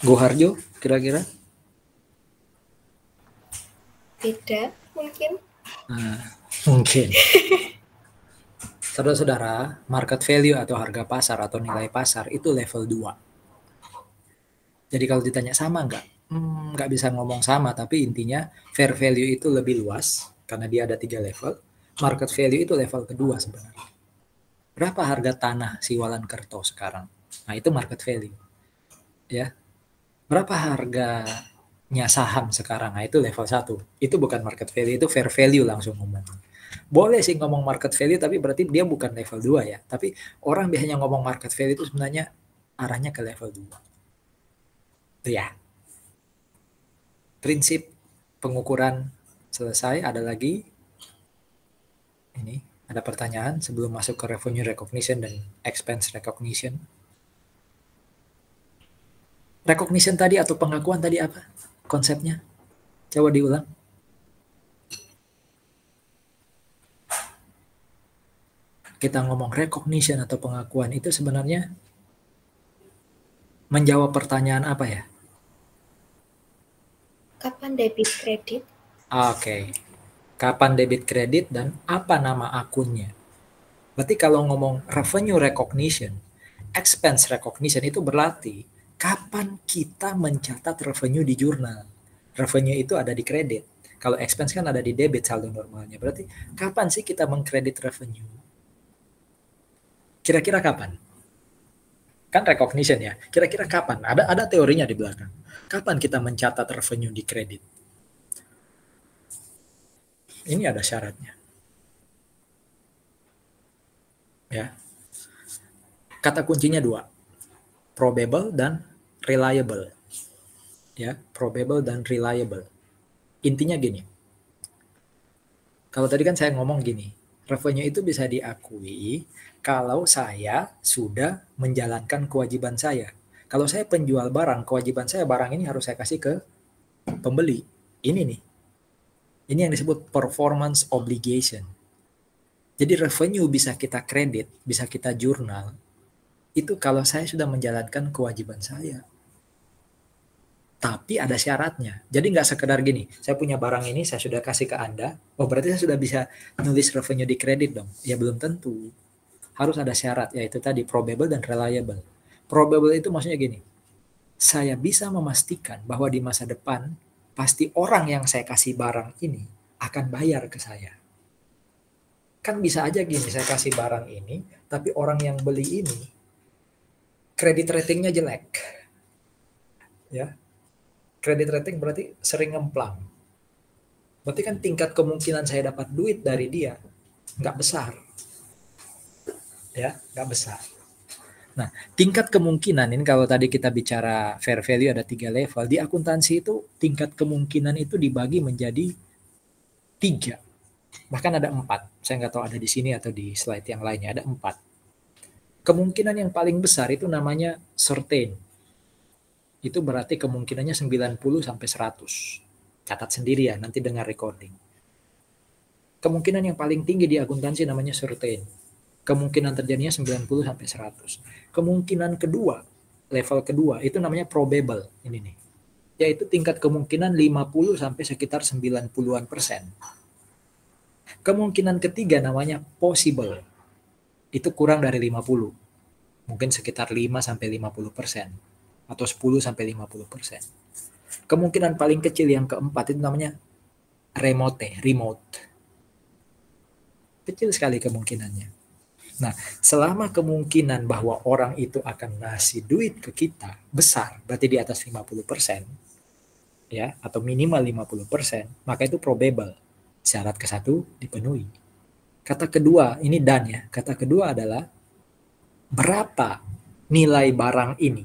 Goharjo, kira-kira? Beda mungkin. Nah, mungkin. Saudara-saudara, market value atau harga pasar atau nilai pasar itu level 2. Jadi kalau ditanya sama nggak? Nggak bisa ngomong sama, tapi intinya fair value itu lebih luas karena dia ada 3 level. Market value itu level kedua sebenarnya. Berapa harga tanah Siwalan Kerto sekarang? Nah, itu market value. Ya. Berapa harganya saham sekarang? Nah, itu level 1. Itu bukan market value, itu fair value langsung ngomong. Boleh sih ngomong market value, tapi berarti dia bukan level 2 ya. Tapi orang biasanya ngomong market value itu sebenarnya arahnya ke level 2. Itu ya. Prinsip pengukuran selesai. Ada lagi. Ini ada pertanyaan sebelum masuk ke revenue recognition dan expense recognition. Recognition tadi atau pengakuan tadi apa konsepnya? Coba diulang. Kita ngomong recognition atau pengakuan itu sebenarnya menjawab pertanyaan apa ya? Kapan debit kredit? Oke. Kapan debit kredit dan apa nama akunnya? Berarti kalau ngomong revenue recognition, expense recognition itu berarti kapan kita mencatat revenue di jurnal. Revenue itu ada di kredit. Kalau expense kan ada di debit saldo normalnya. Berarti kapan sih kita mengkredit revenue? Kira-kira kapan? Kan recognition ya. Kira-kira kapan? Ada teorinya di belakang. Kapan kita mencatat revenue di kredit? Ini ada syaratnya. Ya. Kata kuncinya 2. Probable dan reliable. Ya, probable dan reliable. Intinya gini. Kalau tadi kan saya ngomong gini, revenue itu bisa diakui kalau saya sudah menjalankan kewajiban saya. Kalau saya penjual barang, kewajiban saya barang ini harus saya kasih ke pembeli. Ini nih. Ini yang disebut performance obligation. Jadi revenue bisa kita kredit, bisa kita jurnal. Itu kalau saya sudah menjalankan kewajiban saya. Tapi ada syaratnya. Jadi nggak sekedar gini, saya punya barang ini, saya sudah kasih ke Anda, oh berarti saya sudah bisa nulis revenue di kredit dong. Ya belum tentu. Harus ada syarat, yaitu tadi probable dan reliable. Probable itu maksudnya gini, saya bisa memastikan bahwa di masa depan, pasti orang yang saya kasih barang ini akan bayar ke saya. Kan bisa aja gini, saya kasih barang ini, tapi orang yang beli ini, kredit ratingnya jelek. Ya, kredit rating berarti sering ngemplang. Berarti kan tingkat kemungkinan saya dapat duit dari dia nggak besar. Ya, nggak besar. Nah, tingkat kemungkinan ini kalau tadi kita bicara fair value ada 3 level, di akuntansi itu tingkat kemungkinan itu dibagi menjadi 3. Bahkan ada 4. Saya nggak tahu ada di sini atau di slide yang lainnya, ada 4. Kemungkinan yang paling besar itu namanya certain. Itu berarti kemungkinannya 90 sampai 100. Catat sendiri ya, nanti dengar recording. Kemungkinan yang paling tinggi di akuntansi namanya certain. Kemungkinan terjadinya 90 sampai 100. Kemungkinan kedua, level kedua itu namanya probable. Ini nih. Yaitu tingkat kemungkinan 50 sampai sekitar 90-an %. Kemungkinan ketiga namanya possible. itu kurang dari 50. Mungkin sekitar 5-50% atau 10-50%. Kemungkinan paling kecil yang keempat itu namanya remote. Kecil sekali kemungkinannya. Nah, selama kemungkinan bahwa orang itu akan ngasih duit ke kita besar, berarti di atas 50%, ya, atau minimal 50%, maka itu probable. Syarat ke-1 dipenuhi. Kata kedua, ini dan ya. Kata kedua adalah berapa nilai barang ini,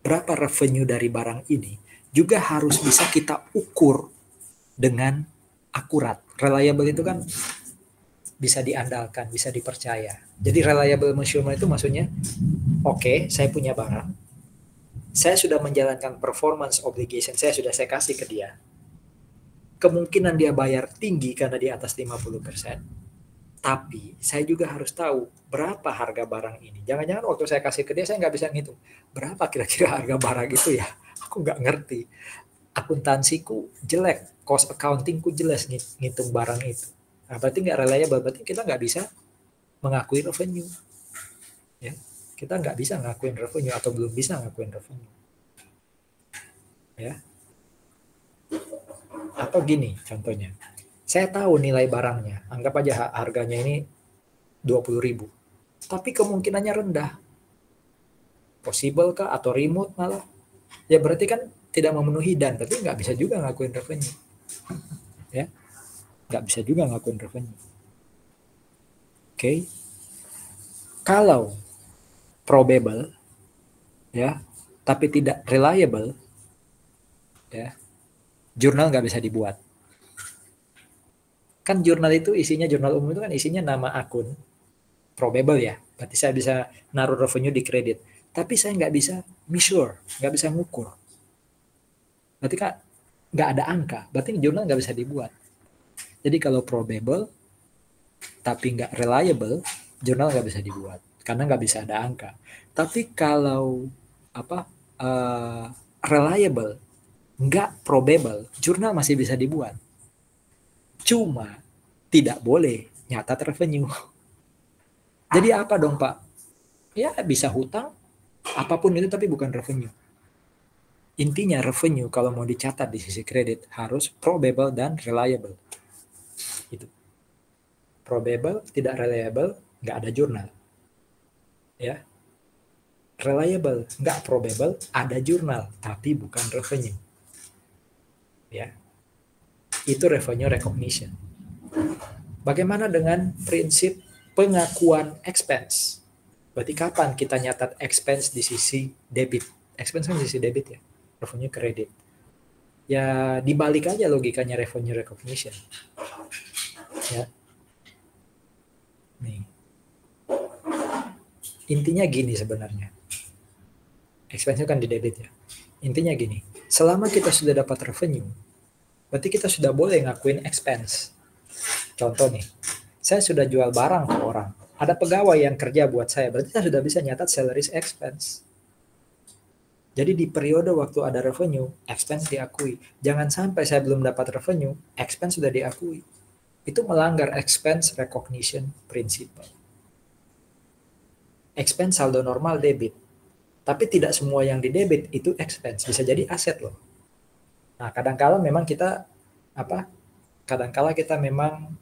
berapa revenue dari barang ini juga harus bisa kita ukur dengan akurat. Reliable itu kan bisa diandalkan, bisa dipercaya. Jadi reliable measurement itu maksudnya, oke, saya punya barang, saya sudah menjalankan performance obligation, saya kasih ke dia. Kemungkinan dia bayar tinggi karena di atas 50%. Tapi saya juga harus tahu berapa harga barang ini. Jangan-jangan waktu saya kasih ke dia, saya nggak bisa ngitung. Berapa kira-kira harga barang itu ya? Aku nggak ngerti. Akuntansiku jelek, cost accountingku jelas ngitung barang itu. Nah, berarti nggak reliable, berarti kita nggak bisa mengakui revenue. Ya, kita nggak bisa ngakuin revenue atau belum bisa ngakuin revenue. Ya. Atau gini contohnya. Saya tahu nilai barangnya, anggap aja harganya ini 20.000. Tapi kemungkinannya rendah. Possible kah atau remote malah? Ya berarti kan tidak memenuhi dan, tapi nggak bisa juga ngakuin revenue. Ya, nggak bisa juga ngakuin revenue. Oke. Kalau probable, ya, tapi tidak reliable, ya, jurnal nggak bisa dibuat. Kan jurnal itu isinya, jurnal umum itu kan isinya nama akun, probable ya, berarti saya bisa naruh revenue di kredit, tapi saya nggak bisa measure, nggak bisa ngukur, berarti kan nggak ada angka, berarti jurnal nggak bisa dibuat. Jadi kalau probable tapi nggak reliable, jurnal nggak bisa dibuat karena nggak bisa ada angka. Tapi kalau reliable, nggak probable, jurnal masih bisa dibuat. Cuma tidak boleh nyatat revenue. Jadi apa dong Pak? Ya bisa hutang, apapun itu tapi bukan revenue. Intinya revenue kalau mau dicatat di sisi kredit harus probable dan reliable. Itu. Probable, tidak reliable, nggak ada jurnal. Ya. Reliable, nggak probable, ada jurnal, tapi bukan revenue. Ya. Itu revenue recognition. Bagaimana dengan prinsip pengakuan expense? Berarti kapan kita nyatat expense di sisi debit? Expense kan di sisi debit ya, revenue kredit. Ya dibalik aja logikanya revenue recognition. Ya. Nih. Intinya gini sebenarnya. Expense kan di debit ya. Intinya gini, selama kita sudah dapat revenue, berarti kita sudah boleh ngakuin expense. Contoh nih, saya sudah jual barang ke orang, ada pegawai yang kerja buat saya, berarti saya sudah bisa nyatat salaries expense. Jadi di periode waktu ada revenue, expense diakui. Jangan sampai saya belum dapat revenue, expense sudah diakui. Itu melanggar expense recognition principle. Expense saldo normal debit, tapi tidak semua yang di debit itu expense, bisa jadi aset loh. Nah, kadang-kala memang kita kadang-kala kita memang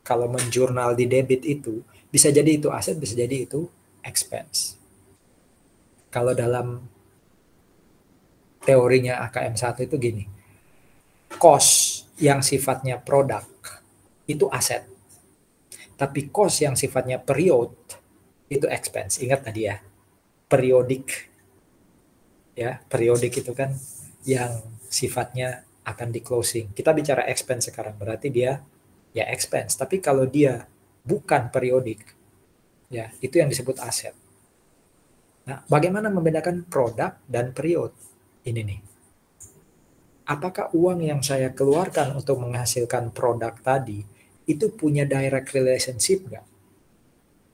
kalau menjurnal di debit itu bisa jadi itu aset, bisa jadi itu expense. Kalau dalam teorinya AKM 1 itu gini. Cost yang sifatnya produk itu aset. Tapi cost yang sifatnya period itu expense. Ingat tadi ya. Periodik. Ya, periodik itu kan yang sifatnya akan di closing. Kita bicara expense sekarang, berarti dia ya expense. Tapi kalau dia bukan periodik, ya itu yang disebut aset. Nah, bagaimana membedakan produk dan period? Ini nih. Apakah uang yang saya keluarkan untuk menghasilkan produk tadi itu punya direct relationship nggak?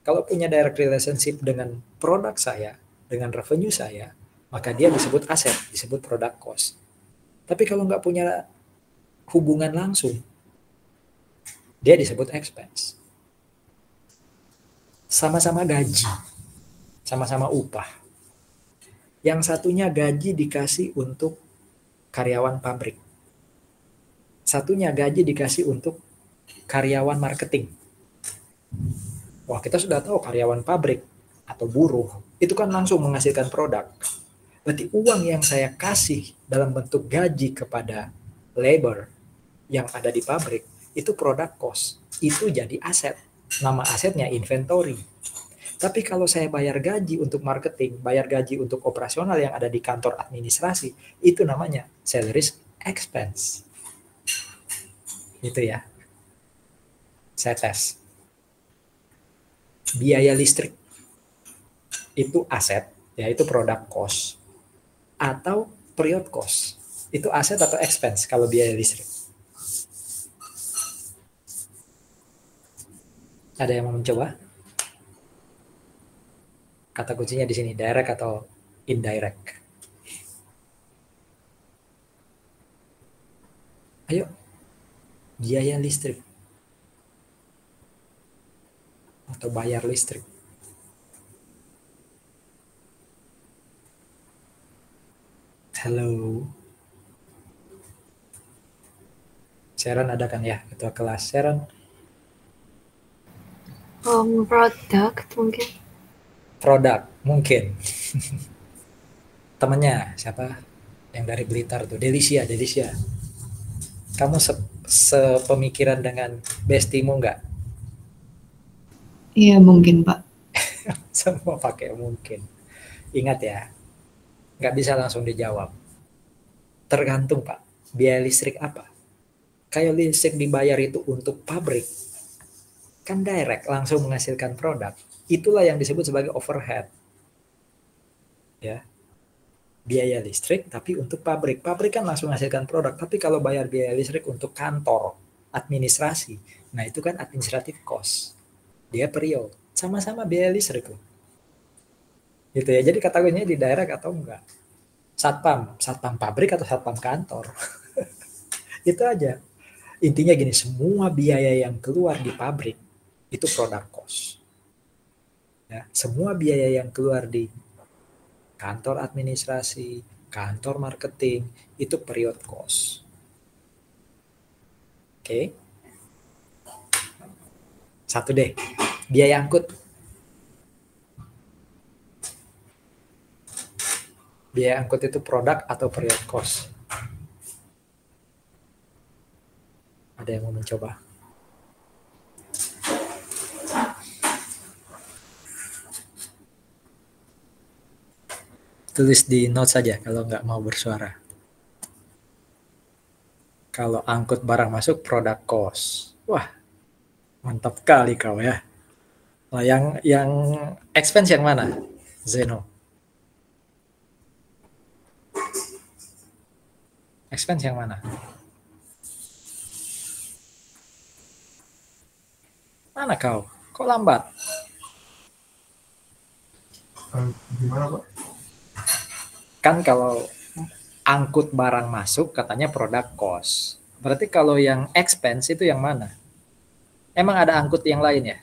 Kalau punya direct relationship dengan produk saya, dengan revenue saya, maka dia disebut aset, disebut product cost. Tapi kalau nggak punya hubungan langsung, dia disebut expense. sama-sama gaji, sama-sama upah. Yang satunya gaji dikasih untuk karyawan pabrik. Satunya gaji dikasih untuk karyawan marketing. Wah, kita sudah tahu karyawan pabrik atau buruh itu kan langsung menghasilkan produk. Berarti uang yang saya kasih dalam bentuk gaji kepada labor yang ada di pabrik itu produk cost. Itu jadi aset. Nama asetnya inventory. Tapi kalau saya bayar gaji untuk marketing, bayar gaji untuk operasional yang ada di kantor administrasi, itu namanya salaries expense. Itu ya. Saya tes. Biaya listrik itu aset, yaitu produk cost. Atau period cost. Itu aset atau expense kalau biaya listrik. Ada yang mau mencoba? Kata kuncinya di sini, direct atau indirect. Ayo, biaya listrik. Atau bayar listrik. Halo. Sharon ada kan ya, ketua kelas. Sharon. Product mungkin. Produk, mungkin. Temennya, siapa? Yang dari Blitar tuh, Delicia. Kamu sepemikiran dengan bestimu nggak? Iya mungkin Pak. Semua pakai mungkin. Ingat ya, nggak bisa langsung dijawab. Tergantung Pak, biaya listrik apa? Kayak listrik dibayar itu untuk pabrik, kan direct, langsung menghasilkan produk. Itulah yang disebut sebagai overhead. Ya, biaya listrik tapi untuk pabrik. Pabrik kan langsung menghasilkan produk, tapi kalau bayar biaya listrik untuk kantor, administrasi, nah itu kan administrative cost. Dia period, sama-sama biaya listrik loh. Gitu ya. Jadi kategorinya di direct atau enggak. Satpam pabrik atau satpam kantor. Itu aja. Intinya gini, semua biaya yang keluar di pabrik itu produk cost. Ya, semua biaya yang keluar di kantor administrasi, kantor marketing, itu period cost. Oke. Satu deh, biaya angkut. Biaya angkut itu produk atau period cost? Ada yang mau mencoba? Tulis di note saja kalau nggak mau bersuara. Kalau angkut barang masuk, produk cost. Wah, mantap kali kau ya. Nah, yang expense yang mana? Zeno. Expense yang mana? Mana kau? Kok lambat? Gimana Pak? Kan kalau angkut barang masuk katanya produk cost. Berarti kalau yang expense itu yang mana? Emang ada angkut yang lain ya?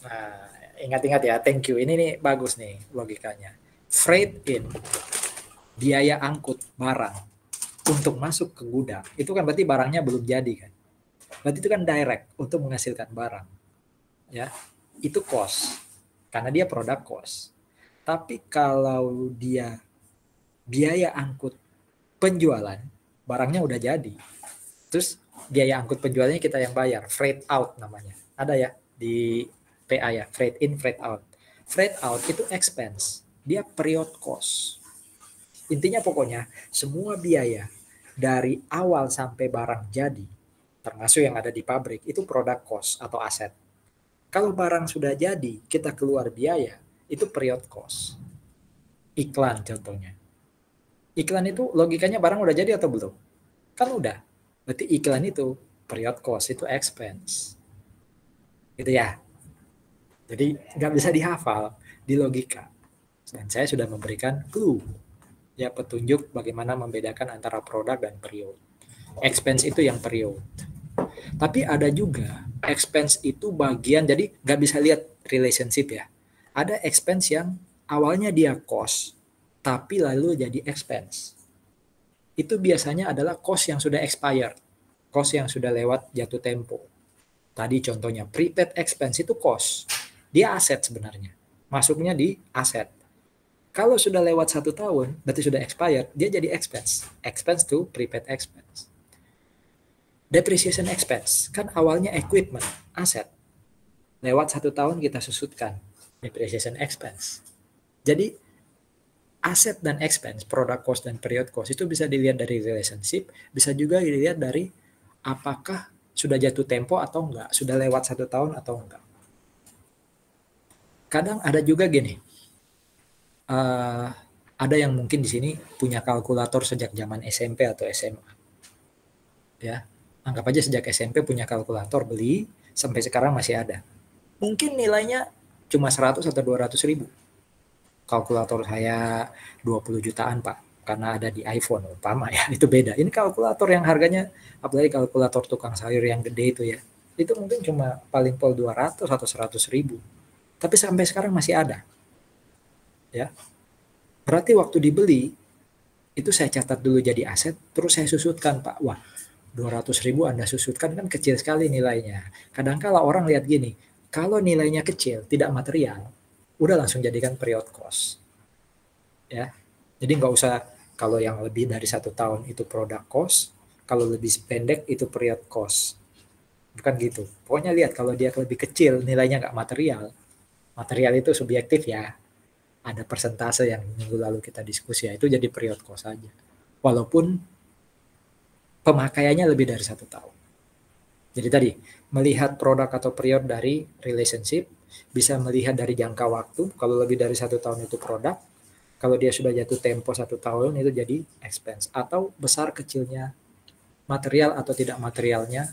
Nah, ingat-ingat ya, thank you. Ini nih bagus nih logikanya. Freight in, biaya angkut barang untuk masuk ke gudang. Itu kan berarti barangnya belum jadi kan. Berarti itu kan direct untuk menghasilkan barang. Ya, itu cost. Karena dia produk cost. Tapi kalau dia biaya angkut penjualan, barangnya udah jadi. Terus biaya angkut penjualannya kita yang bayar, freight out namanya. Ada ya di PA ya, freight in, freight out. Freight out itu expense, dia period cost. Intinya pokoknya semua biaya dari awal sampai barang jadi, termasuk yang ada di pabrik, itu produk cost atau aset. Kalau barang sudah jadi, kita keluar biaya, itu period cost. Iklan contohnya. Iklan itu logikanya barang udah jadi atau belum? Kan udah. Berarti iklan itu period cost, itu expense. Gitu ya. Jadi nggak bisa dihafal di logika. Dan saya sudah memberikan clue. Ya, petunjuk bagaimana membedakan antara produk dan period. Expense itu yang period. Tapi ada juga expense itu bagian, jadi nggak bisa lihat relationship ya. Ada expense yang awalnya dia cost, tapi lalu jadi expense. Itu biasanya adalah cost yang sudah expired, cost yang sudah lewat jatuh tempo. Tadi contohnya prepaid expense itu cost, dia aset sebenarnya, masuknya di aset. Kalau sudah lewat 1 tahun, berarti sudah expired, dia jadi expense. Expense to prepaid expense. Depreciation expense, kan awalnya equipment, aset. Lewat 1 tahun kita susutkan, depreciation expense. Jadi, aset dan expense, product cost dan period cost, itu bisa dilihat dari relationship, bisa juga dilihat dari apakah sudah jatuh tempo atau enggak, sudah lewat 1 tahun atau enggak. Kadang ada juga gini, ada yang mungkin di sini punya kalkulator sejak zaman SMP atau SMA. Ya, anggap aja sejak SMP punya kalkulator, beli, sampai sekarang masih ada. Mungkin nilainya cuma 100 atau 200 ribu. Kalkulator saya 20 jutaan Pak, karena ada di iPhone umpama ya, itu beda. Ini kalkulator yang harganya, apalagi kalkulator tukang sayur yang gede itu ya, itu mungkin cuma paling pol 200 atau 100 ribu. Tapi sampai sekarang masih ada. Ya, berarti waktu dibeli itu saya catat dulu jadi aset, terus saya susutkan Pak. Wah, 200 ribu Anda susutkan kan kecil sekali nilainya. Kadang-kala orang lihat gini, kalau nilainya kecil, tidak material, udah langsung jadikan period cost. Ya, jadi nggak usah kalau yang lebih dari 1 tahun itu product cost, kalau lebih pendek itu period cost. Bukan gitu. Pokoknya lihat kalau dia lebih kecil, nilainya nggak material. Material itu subjektif ya. Ada persentase yang minggu lalu kita diskusi ya, itu jadi period cost saja. Walaupun pemakaiannya lebih dari 1 tahun. Jadi tadi, melihat produk atau period dari relationship, bisa melihat dari jangka waktu, kalau lebih dari 1 tahun itu produk, kalau dia sudah jatuh tempo 1 tahun itu jadi expense. Atau besar kecilnya material atau tidak materialnya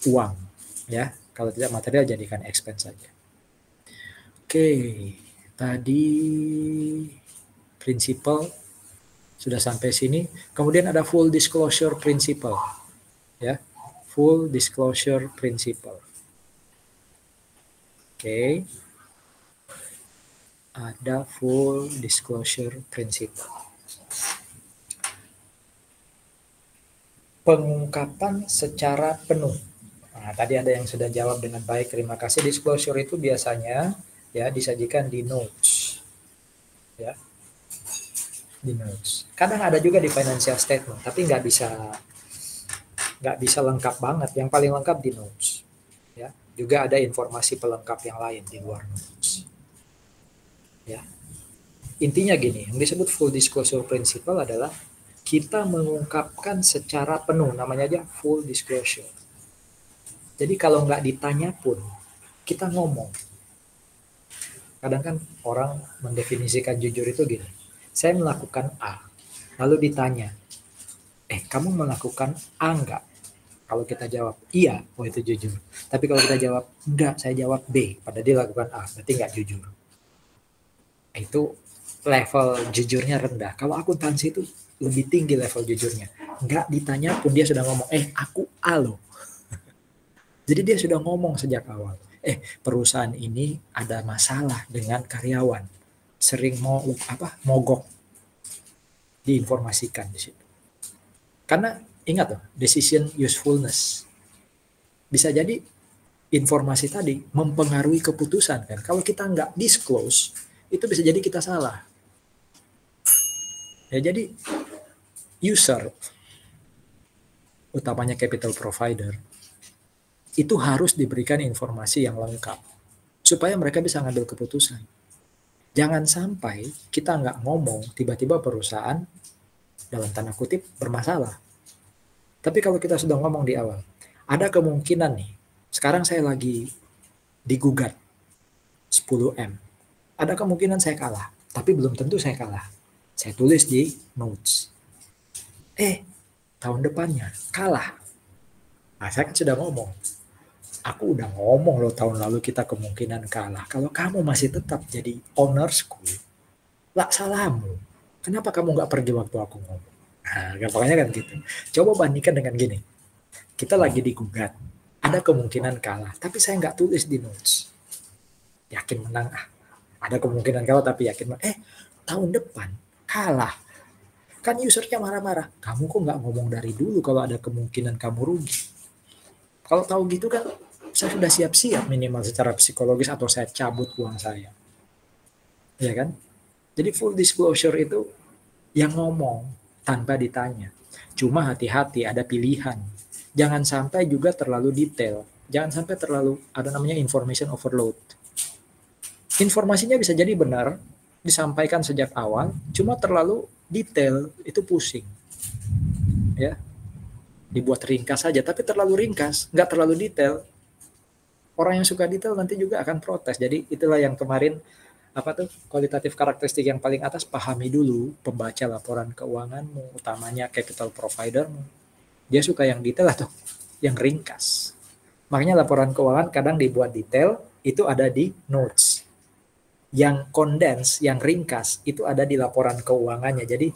uang. Ya, kalau tidak material jadikan expense saja. Oke. Tadi principle sudah sampai sini. Kemudian ada full disclosure principle. Ya, full disclosure principle. Oke. Ada full disclosure principle. Pengungkapan secara penuh. Nah, tadi ada yang sudah jawab dengan baik. Terima kasih. Disclosure itu biasanya ya disajikan di notes, ya, di notes. Kadang ada juga di financial statement, tapi nggak bisa lengkap banget. Yang paling lengkap di notes, ya. Juga ada informasi pelengkap yang lain di luar notes, ya. Intinya gini, yang disebut full disclosure principle adalah kita mengungkapkan secara penuh, namanya aja full disclosure. Jadi kalau nggak ditanya pun kita ngomong. Kadang kan orang mendefinisikan jujur itu gini, saya melakukan A, lalu ditanya, kamu melakukan A enggak? Kalau kita jawab iya, oh itu jujur. Tapi kalau kita jawab enggak, saya jawab B, padahal dia lakukan A, berarti enggak jujur. Itu level jujurnya rendah. Kalau akuntansi itu lebih tinggi level jujurnya. Enggak ditanya pun dia sudah ngomong, aku A loh. Jadi dia sudah ngomong sejak awal. Perusahaan ini ada masalah dengan karyawan, sering mogok, diinformasikan di situ. Karena ingat loh, decision usefulness. Bisa jadi informasi tadi mempengaruhi keputusan kan. Kalau kita nggak disclose, itu bisa jadi kita salah. Ya jadi user, utamanya capital provider, itu harus diberikan informasi yang lengkap supaya mereka bisa ngambil keputusan. Jangan sampai kita nggak ngomong, tiba-tiba perusahaan dalam tanda kutip bermasalah. Tapi kalau kita sudah ngomong di awal, ada kemungkinan nih, sekarang saya lagi digugat 10M. Ada kemungkinan saya kalah, tapi belum tentu saya kalah. Saya tulis di notes. Tahun depannya kalah. Nah, saya kan sudah ngomong. Aku udah ngomong loh tahun lalu kita kemungkinan kalah. Kalau kamu masih tetap jadi ownersku, lah salahmu. Kenapa kamu nggak pergi waktu aku ngomong? Nah, gampangnya kan gitu. Coba bandingkan dengan gini. kita lagi digugat, ada kemungkinan kalah, tapi saya nggak tulis di notes. Yakin menang, ada kemungkinan kalah tapi yakin menang. Tahun depan kalah. Kan usernya marah-marah. Kamu kok nggak ngomong dari dulu kalau ada kemungkinan kamu rugi? Kalau tahu gitu kan, saya sudah siap-siap minimal secara psikologis atau saya cabut uang saya. Ya kan? Jadi full disclosure itu yang ngomong tanpa ditanya. Cuma hati-hati, ada pilihan. Jangan sampai juga terlalu detail. Jangan sampai terlalu, ada namanya information overload. Informasinya bisa jadi benar, disampaikan sejak awal, cuma terlalu detail, itu pusing. Ya, dibuat ringkas saja, tapi terlalu ringkas, nggak terlalu detail. Orang yang suka detail nanti juga akan protes. Jadi itulah yang kemarin, kualitatif karakteristik yang paling atas, pahami dulu pembaca laporan keuanganmu, utamanya capital providermu. Dia suka yang detail atau yang ringkas. Makanya laporan keuangan kadang dibuat detail, itu ada di notes. Yang condense, yang ringkas, itu ada di laporan keuangannya. Jadi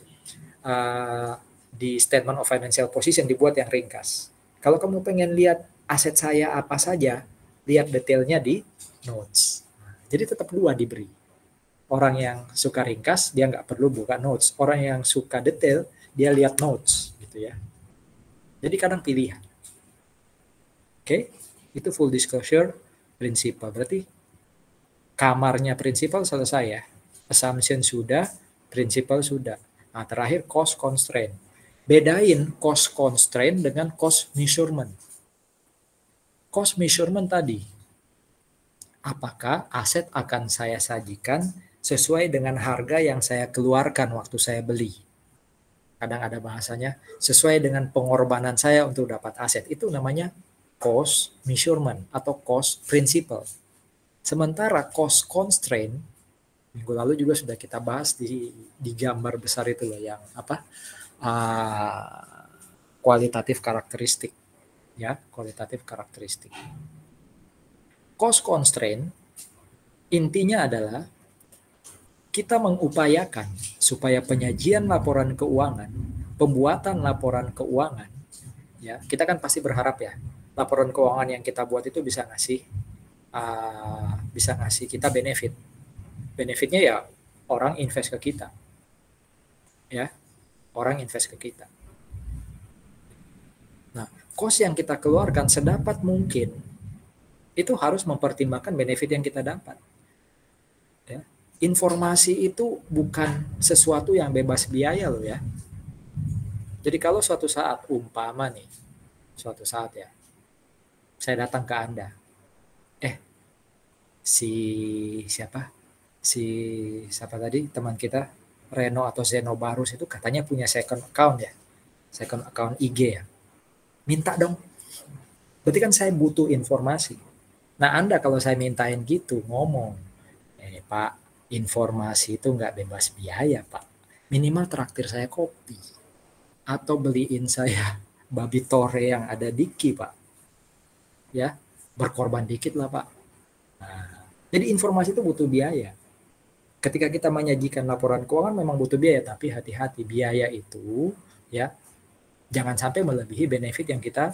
di statement of financial position dibuat yang ringkas. Kalau kamu pengen lihat aset saya apa saja, lihat detailnya di notes. Jadi tetap dua diberi. Orang yang suka ringkas, dia nggak perlu buka notes. Orang yang suka detail, dia lihat notes, gitu ya. Jadi kadang pilihan. Oke, itu full disclosure prinsipal. Berarti kamarnya prinsipal selesai ya. Assumption sudah, prinsipal sudah. Nah, terakhir cost constraint. Bedain cost constraint dengan cost measurement. Cost measurement tadi, apakah aset akan saya sajikan sesuai dengan harga yang saya keluarkan waktu saya beli? Kadang ada bahasanya, sesuai dengan pengorbanan saya untuk dapat aset. Itu namanya cost measurement atau cost principle. Sementara cost constraint, minggu lalu juga sudah kita bahas di gambar besar itu loh, yang kualitatif karakteristik. Ya, kualitatif karakteristik. Cost constraint intinya adalah kita mengupayakan supaya penyajian laporan keuangan, pembuatan laporan keuangan, ya kita kan pasti berharap ya laporan keuangan yang kita buat itu bisa ngasih kita benefit. Benefitnya ya orang invest ke kita, ya orang invest ke kita. Nah, cost yang kita keluarkan sedapat mungkin itu harus mempertimbangkan benefit yang kita dapat. Ya. Informasi itu bukan sesuatu yang bebas biaya loh ya. Jadi kalau suatu saat, umpama nih, suatu saat ya, saya datang ke Anda, siapa tadi teman kita, Reno atau Zeno Barus itu katanya punya second account ya, second account IG ya, minta dong. Berarti kan saya butuh informasi. Nah Anda kalau saya mintain gitu, ngomong, Pak, informasi itu nggak bebas biaya Pak, minimal traktir saya kopi, atau beliin saya babi tore yang ada diki Pak, ya berkorban dikit lah Pak. Nah, jadi informasi itu butuh biaya. Ketika kita menyajikan laporan keuangan memang butuh biaya, tapi hati-hati, biaya itu ya jangan sampai melebihi benefit yang kita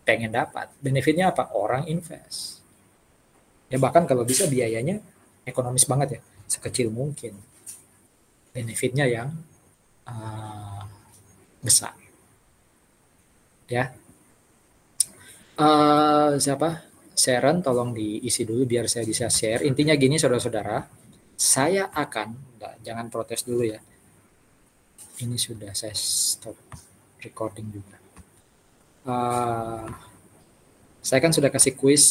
pengen dapat. Benefitnya apa? Orang invest. Ya bahkan kalau bisa biayanya ekonomis banget ya, sekecil mungkin. Benefitnya yang besar. Ya. Sharon tolong diisi dulu biar saya bisa share. Intinya gini saudara-saudara, saya akan, jangan protes dulu ya. Ini sudah saya stop recording juga. Saya kan sudah kasih kuis